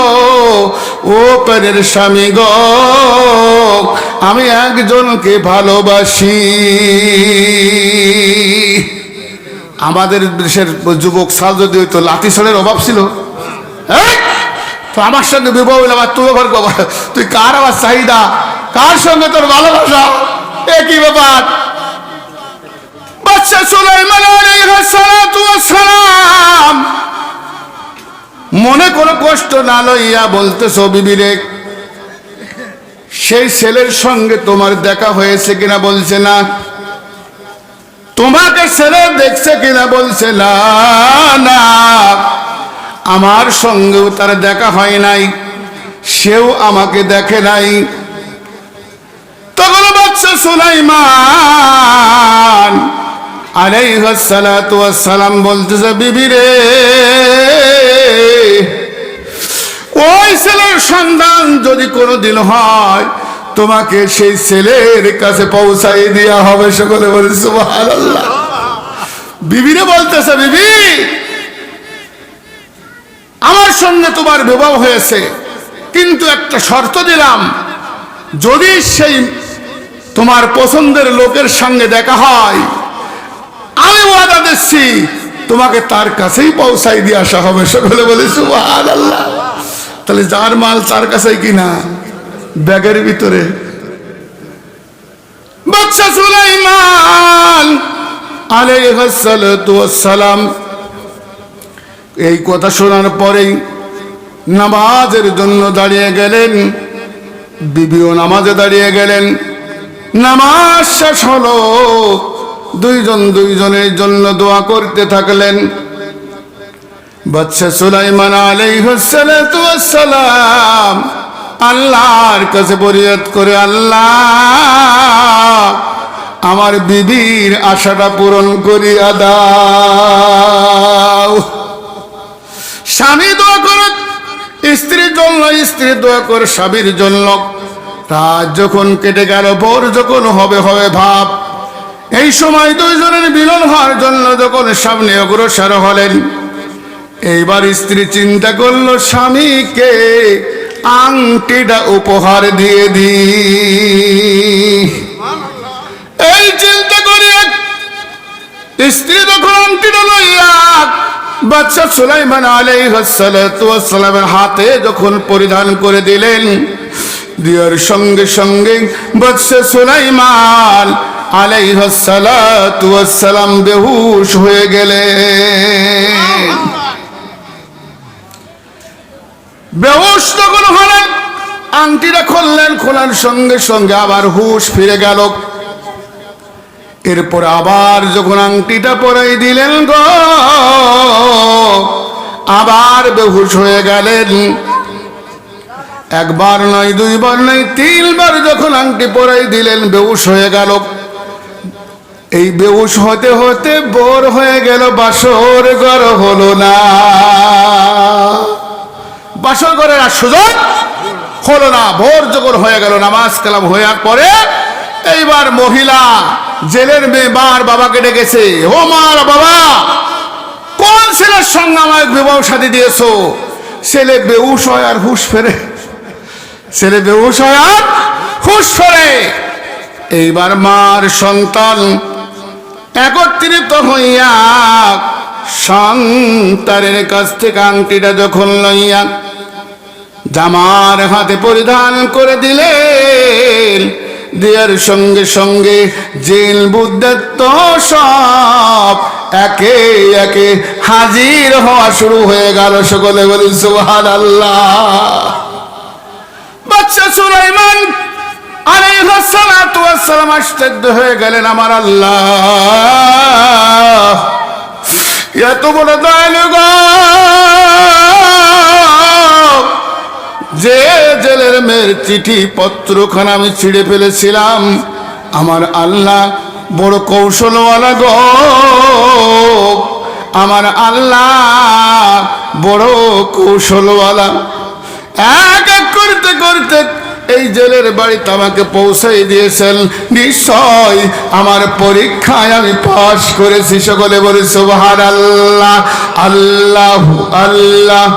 ও প্রাণের স্বামী গো, আমি একজনকে ভালোবাসি। আমাদের দেশের যুবক সাল যদি হইতো, লাঠি ছড়ের অভাব ছিল। তো আমার সঙ্গে বিবাহ হইলে আবার তুই ঘর, তুই কার আবার চাহিদা, কার সঙ্গে তোর ভালোবাসা, একই ব্যাপার। বাদশা সুলাইমান আলাইহিস সালাতু ওয়াস সালাম মনে কোনো কষ্ট না লইয়া বলতেছো, বিবি রে, সেই ছেলের সঙ্গে তোমার দেখা হয়েছে কিনা? বলছে না। তোমাকে ছেলে দেখছে কিনা? বলছে না, না, আমার সঙ্গেও তার দেখা হয় নাই, সেও আমাকে দেখে নাই। তখন বাদশা সুলাইমান আলাইহিস সালাতু ওয়াস সালাম বলতেছে, বিবি রে, ওই ছেলের সন্ধান যদি কোনোদিন হয়, তোমাকে সেই ছেলের কাছে পৌঁছাই দেওয়া হবে। সকলে বলে সুবহানাল্লাহ। বিবিরে বলতেছে, বিবি, আমার সঙ্গে তোমার বিবাহ হয়েছে, কিন্তু একটা শর্ত দিলাম, যদি সেই তোমার পছন্দের লোকের সঙ্গে দেখা হয়, আমি ওয়াদা দিচ্ছি তোমাকে তার কাছেই পৌঁছাই দিয়ে আসা হবে। সকলে বলে সুবহানাল্লাহ। তাহলে যার মাল তার কাছেই কিনা, ব্যাগের ভিতরে। বাদশা সুলাইমান আলাইহিস সালাতু ওয়াস সালাম এই কথা শোনার পরেই নামাজের জন্য দাঁড়িয়ে গেলেন। বিবিও নামাজে দাঁড়িয়ে গেলেন। নামাজ শেষ হলো, দুইজন দুইজনের জন্য দোয়া করতে থাকলেন। বাদশা সুলাইমান আলাইহিস সালাতু ওয়াস সালাম আল্লাহর কাছে ফরিয়াদ করে, আল্লাহ, আমার বিবির আশাটা পূরণ করিয়া দাও। স্বামী দোয়া করে স্ত্রীর জন্য, স্ত্রী দোয়া করে স্বামীর জন্য। রাত যখন কেটে গেল, ভোর যখন হবে হবে ভাব, এই সময় দুইজনের মিলন হওয়ার জন্য যখন সামনে অগ্রসর হলেন, এইবার স্ত্রী চিন্তা করলো, স্বামীকে আংটিটা উপহার দিয়ে দি। এই চিন্তা করে স্ত্রী যখন আংটিটা লইয়া বাদশা সুলাইমান আলাইহিস সালাতু ওয়াস সালামের হাতে যখন পরিধান করে দিলেন, দেওয়ার সঙ্গে সঙ্গে বাদশা সুলাইমান আলাইহিস সালাতু ওয়াস সালাম বেহুশ হয়ে গেলেন। বেহুশ যখন হলেন, আংটিটা খুললেন, খোলার সঙ্গে সঙ্গে আবার হুশ ফিরে গেল। এরপর আবার যখন আংটিটা পরাই দিলেন গো, আবার বেহুশ হয়ে গেলেন। একবার নয়, দুইবার নয়, তিনবার যখন আংটি পরাই দিলেন, বেহুশ হয়ে গেল। এই বেহুশ হতে হতে ভোর হয়ে গেল, বাসর ঘর হলো না। বাসর ঘরের আর সুযোগ হলো না। ভোর যখন হয়ে গেল, নামাজ কালাম হওয়ার পরে এইবার মহিলা, জেলের মেয়ে, মার বাবাকে ডেকেছে, ও মার বাবা, কোন ছেলের সঙ্গে আমার বিবাহ শাদী দিয়েছো? ছেলে বেহুশ হয় আর হুশ ফেরে, ছেলে বেহুশ হয় আর হুশ ফেরে। এইবার মার সন্তান একত্রিত হইয়া সন্তানের কাছ থেকে আংটিটা যখন লইয়া জামার হাতে পরিধান করে দিলেন, দেওয়ার সঙ্গে সঙ্গে জেল বুদ্ধত্ব সব একে একে হাজির হওয়া শুরু হয়ে গেল। সকলে বলি সুবহানাল্লাহ। বাদশা সুলাইমান আলাইহিস সালাতু ওয়াস সালাম আশ্চর্য হয়ে গেলেন, আমার আল্লাহ, এত বড় দয়ালু গো, যে জেলের মেয়ের চিঠি পত্রখানা আমি ছিঁড়ে ফেলেছিলাম, আমার আল্লাহ বড় কৌশলওয়ালা গো, আমার আল্লাহ বড় কৌশলওয়ালা। এক এক করতে করতে এই জেলের বাড়িতে আমাকে পৌঁছাই দিয়েছেন। নিশ্চয় আমার পরীক্ষায় আমি পাশ করেছি। সকলে বলি সুবহানাল্লাহ। আল্লাহু আল্লাহ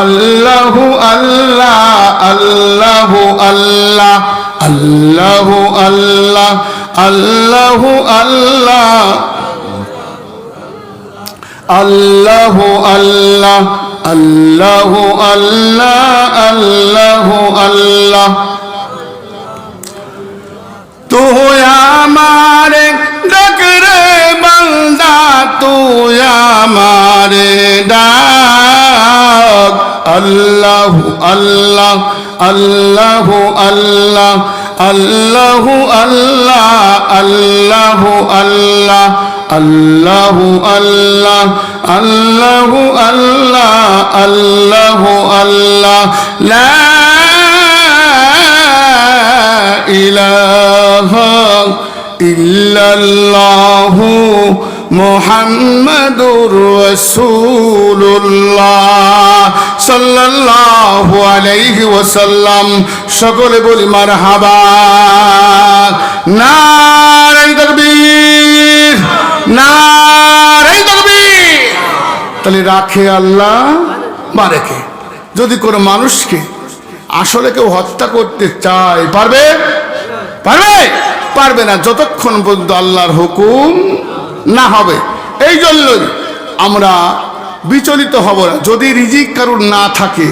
আল্লাহু আল্লাহ আল্লাহু আল্লাহ আল্লাহু আল্লাহ আল্লাহু আল্লাহ আল্লাহু আল্লাহ আল্লাহু আল্লাহ আল্লাহু আল্লাহ। তুই আমারে ডাক রে বান্দা, তুই আমারে ডাক। আল্লাহু আল্লাহ আল্লাহু আল্লাহ আল্লাহু আল্লাহ আল্লাহু আল্লাহ আল্লাহু আল্লাহ আল্লাহু আল্লাহ আল্লাহু আল্লাহ। লা ইলাহা ইল্লাল্লাহু মুহাম্মাদুর রাসূলুল্লাহ সাল্লাল্লাহু আলাইহি ওয়াসাল্লাম। সকলে বলি মারহাবা। নারে তাকবীর, নারে তাকবীর। তাহলে রাখে আল্লাহ মারে কে? যদি কোনো মানুষকে আসলে কেউ হত্যা করতে চায়, পারবে? পারবে? পারবে না যতক্ষণ পর্যন্ত আল্লাহর হুকুম না হবে। এই জন্যই আমরা বিচলিত হব না। যদি রিজিক কারুর না থাকে,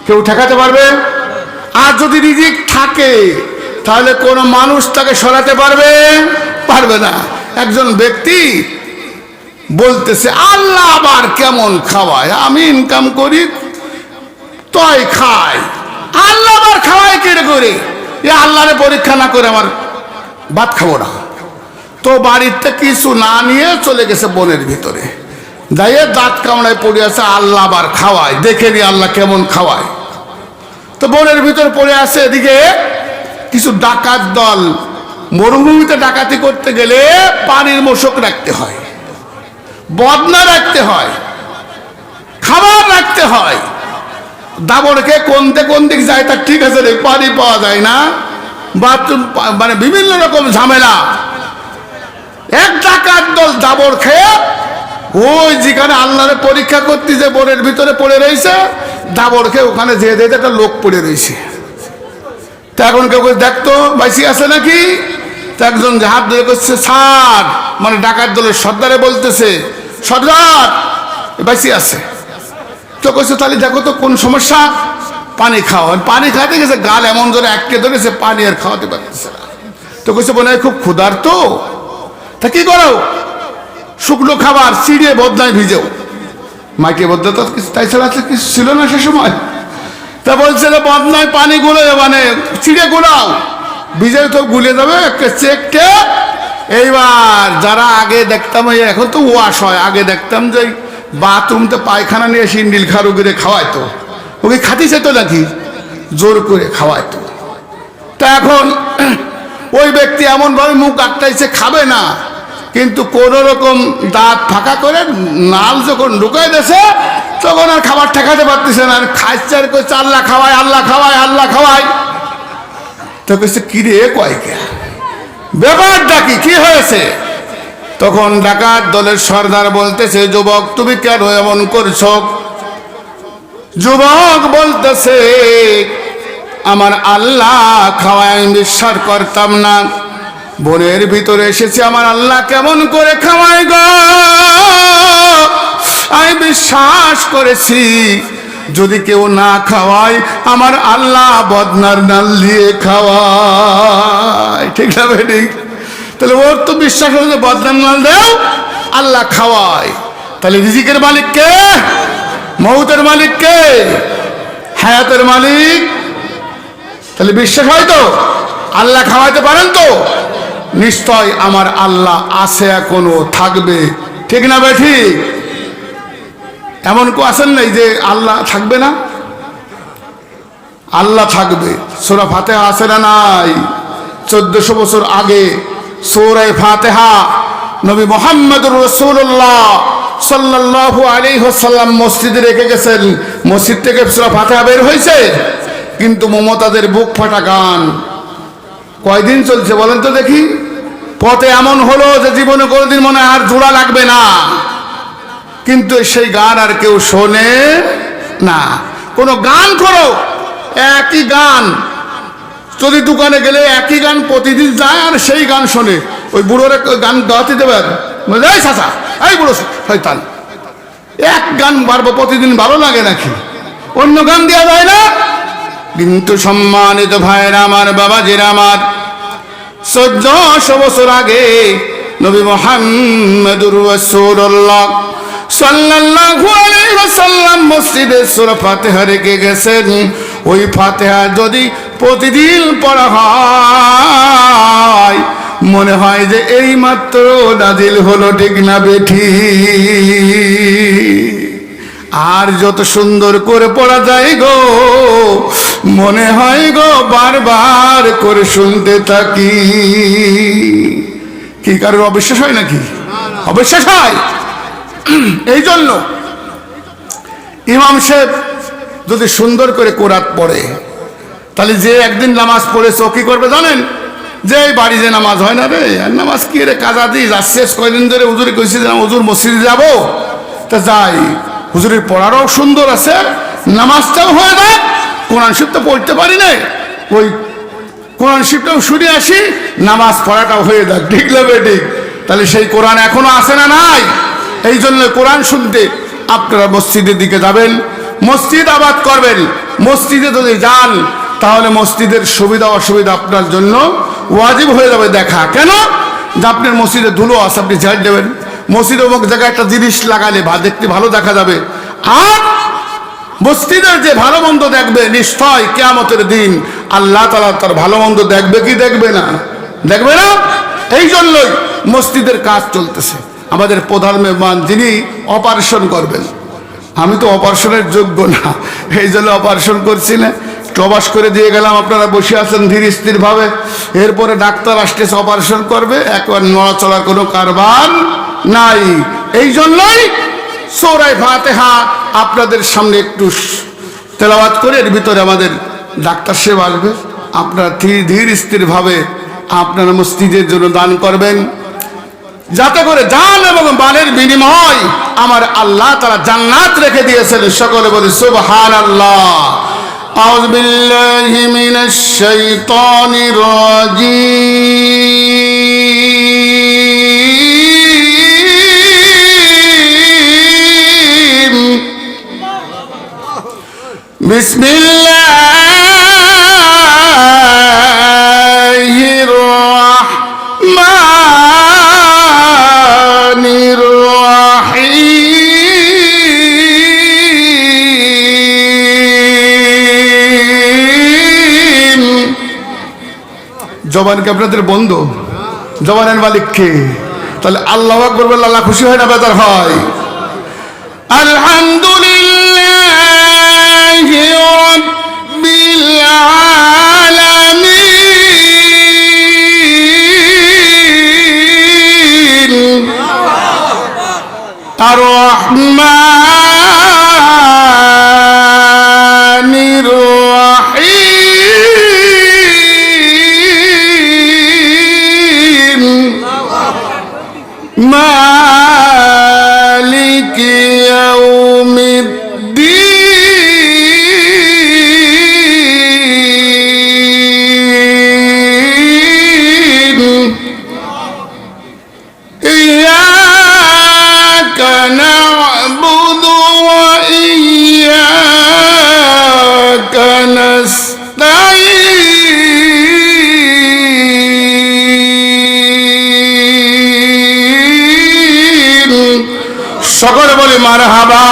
কেউ ঠেকাতে পারবে? আর যদি রিজিক থাকে, তাহলে কোনো মানুষ তাকে সরাতে পারবে? পারবে না। একজন ব্যক্তি বলতেছে আল্লাহ আবার কেমন খাওয়ায়, আমি ইনকাম করি তাই খাই, আল্লাহ আবার খাওয়ায় কেড়ে করে, এ আল্লাহরে পরীক্ষা না করে আমার ভাত খাবো না। তো বাড়িতে কিছু না নিয়ে চলে গেছে বনের ভিতরে, যাইয়ে দাঁত কামড়ায় পড়ে আছে, আল্লাহ আবার খাওয়ায়, দেখে নি আল্লাহ কেমন খাওয়ায়। তো বনের ভিতরে পড়ে আছে। এদিকে কিছু ডাকাত দল, মরুভূমিতে ডাকাতি করতে গেলে পানির মশক রাখতে হয়, বদনা রাখতে হয়, খাবার রাখতে হয়। দাবড়কে কোন দিক যায় তা ঠিক আছে রে, পানি পাওয়া যায় না, বাথরুম মানে বিভিন্ন রকম ঝামেলা। এক ডাকাত দল দাবড় খেয়ে ওই যেখানে আল্লাহরে পরীক্ষা করতে যে বনের ভিতরে পড়ে রয়েছে, দাবড় খেয়ে ওখানে যেয়ে দেখে একটা লোক পড়ে রয়েছে। তা এখন কেউ দেখতো বাইসি আছে নাকি? তা একজন হাত ধরে করছে স্যার, মানে ডাকাত দলের সর্দারে বলতেছে সর্দার বাইসি আছে। তো কইছে তাহলে দেখো তো কোন সমস্যা, পানি খাওয়া। পানি খাইতে গেছে, গাল এমন ধরে আটকে ধরেছে, পানি আর খাওয়াতে পারতেছে না। তো কইছে বোন খুব ক্ষুধার্ত, তা কি করো? শুকনো খাবার চিড়ে বদনায় ভিজেও। মাইকে বদনা তো কিছু তাই ছাড়া কিছু ছিল না সে সময়। তা বলছে যে বদনায় পানি গুলো মানে চিড়ে গুলাও, ভিজে তো গুলে যাবে একটা চেকটে। এইবার যারা আগে দেখতাম, এখন তো ওয়াশ হয়, আগে দেখতাম যে বাথরুমতে পায়খানা নিয়ে সিন্ডিল খারু করে খাওয়াইতো, ওকে খাতিছে তো নাকি জোর করে খাওয়াইতো। তা এখন ওই ব্যক্তি এমনভাবে মুখ আটকাইছে, খাবে না, কিন্তু কোন রকম দাঁত ফাঁকা করে নাল যখন ঢুকাই দিয়েছে, তখন আর খাবার ঠেকাতে পারতেছে না। খাইছে আর কইছে আল্লাহ খাওয়ায়, আল্লাহ খাওয়ায়, আল্লাহ খাওয়ায়। তো কইছে কি রে কয় কে, ব্যাপারটা কি হয়েছে? তখন ডাকাত দলের সর্দার বলতেছে যুবক তুমি কেন এমন করছো? যুবক বলতেছে আমার আল্লাহ খাওয়ায় আমি বিশ্বাস করতাম না, বনের ভিতরে এসেছি, আমার আল্লাহ কেমন করে খাওয়ায় গো, আমি বিশ্বাস করেছি যদি কেউ না খাওয়ায় আমার আল্লাহ বদনার নাল দিয়ে খাওয়ায়। ঠিক না বেটি? তাহলে ওর তো বিশ্বাস হচ্ছে বদনার নাল দেও, আল্লাহ খাওয়ায়। তাহলে রিজিকের মালিক কে? মৌতের মালিক কে? হায়াতের মালিক। তাহলে বিশ্বাস হয় তো আল্লাহ খাওয়াইতে পারেন তো? নিশ্চয় আমার আল্লাহ আছে, এখনো থাকবে। ঠিক না বেঠি? এমন কেউ আছেন নাই যে আল্লাহ থাকবে না? আল্লাহ থাকবে। সূরা ফাতিহা আছে না নাই? 1400 বছর আগে সূরা ফাতিহা নবী মুহাম্মদুর রাসূলুল্লাহ সাল্লাল্লাহু আলাইহি ওয়াসাল্লাম মসজিদে রেখে গেছেন। মসজিদ থেকে সূরা ফাতিহা বের হয়েছে, কিন্তু মমতাজের বুক ফাটা গান কয়দিন চলছে বলেন তো দেখি? পথে এমন হলো যে জীবনে কোনোদিন মনে আর জোড়া লাগবে না, কিন্তু সেই গান আর কেউ শোনে না। কোন গান করো, একই গান, যদি দোকানে গেলে একই গান প্রতিদিন যায় আর সেই গান শোনে, ওই বুড়োর গান গাওয়াতে দেবেন, এই চাচা, এই বুড়ো শয়তান, এক গান বারবার প্রতিদিন ভালো লাগে নাকি? অন্য গান দেওয়া যায় না? কিন্তু সম্মানিত ভাইরা আমার, বাবাজিরা আমার, 1400 বছর আগে নবী মুহাম্মদুর রাসূলুল্লাহ সাল্লাল্লাহু আলাইহি ওয়াসাল্লাম মসজিদে সূরা ফাতিহা রেখে গেছেন। ওই ফাতিহা যদি প্রতিদিন পড়া হয়, মনে হয় যে এই মাত্র নাজিল হলো, ঠিক না বেঠি? আর যত সুন্দর করে পড়া যায় গো, মনে হয় গো বারবার করে শুনতে থাকি। কি কারোর অবিশ্বাস হয় নাকি? অবিশ্বাস হয়। এই জন্য ইমাম সাহেব যদি সুন্দর করে কোরআন পড়ে, তাহলে যে একদিন নামাজ পড়েছে ও কি করবে জানেন? যে এই বাড়ি যে নামাজ হয় না রে, আর নামাজ কি রে, কাজা দিই যাচ্ছে কয়দিন ধরে হুজুরে কইছি যে হুজুর মসজিদে যাবো, তা যাই, হুজুরের পড়ারও সুন্দর আছে, নামাজটাও হয়ে যায়, কোরআন শরীফটা পড়তে পারি না, ওই কোরআন শরীফটাও শুনে আসি, নামাজ পড়াটাও হয়ে যাক, ঠিক না বেঠিক? তাহলে সেই কোরআন এখনো আছে না নাই? এই জন্য কোরআন শুনতে আপনারা মসজিদের দিকে যাবেন, মসজিদ আবাদ করবেন। মসজিদে যদি যান তাহলে মসজিদের সুবিধা অসুবিধা আপনার জন্য ওয়াজিব হয়ে যাবে দেখা। কেন? যে আপনার মসজিদে ধুলো আছে, আপনি ঝাড় দেবেন। মসজিদে অমুক জায়গায় একটা জিনিস লাগালে দেখতে ভালো দেখা যাবে। আর মসজিদের যে ভালো মন্দ দেখবে, নিশ্চয় কিয়ামতের দিন আল্লাহ তাআলা তার ভালো মন্দ দেখবে কি দেখবে না? দেখবে না। এই জন্যই মসজিদের কাজ চলতেছে। আমাদের প্রধান মেহমান যিনি অপারেশন করবেন, আমি তো অপারেশনের যোগ্য না, এই জন্য অপারেশন করছি না, টবাস করে দিয়ে গেলাম, আপনারা বসে আছেন ধীর স্থির ভাবে। এরপরে ডাক্তার আসতেছে, অপারেশন করবে, একবার নড়াচড়ার কোনো কারবার নাই। এই জন্যই সূরা ফাতিহা আপনাদের সামনে একটু তেলাওয়াত করে, এর ভিতরে আমাদের ডাক্তার সাহেব আসবে, আপনারা ধীর স্থির ভাবে আপনারা মসজিদের জন্য দান করবেন, যাতে করে জান এবং মালের বিনিময় আমার আল্লাহ তাআলা জান্নাত রেখে দিয়েছেন। সকলে বলি সুবহানাল্লাহ। আউযু বিল্লাহি মিনাশ শাইতানির রাজীম। বিসমিল্লাহির রাহমানির রাহিম। জবানকে আপনাদের বন্ধু, জবানের মালিক কে? তাহলে আল্লাহু আকবার বললে আল্লাহ খুশি হয় না বেজার হয়? আলহামদুলিল্লাহি রাব্বিল আলামিন আর রহমানির রাহিম মালিকি ইয়াউমিদ্দিন ইয়্যাকা না'বুদু ওয়া ইয়্যাকা নাস্তাঈন। সকলে বলি মারহাবা।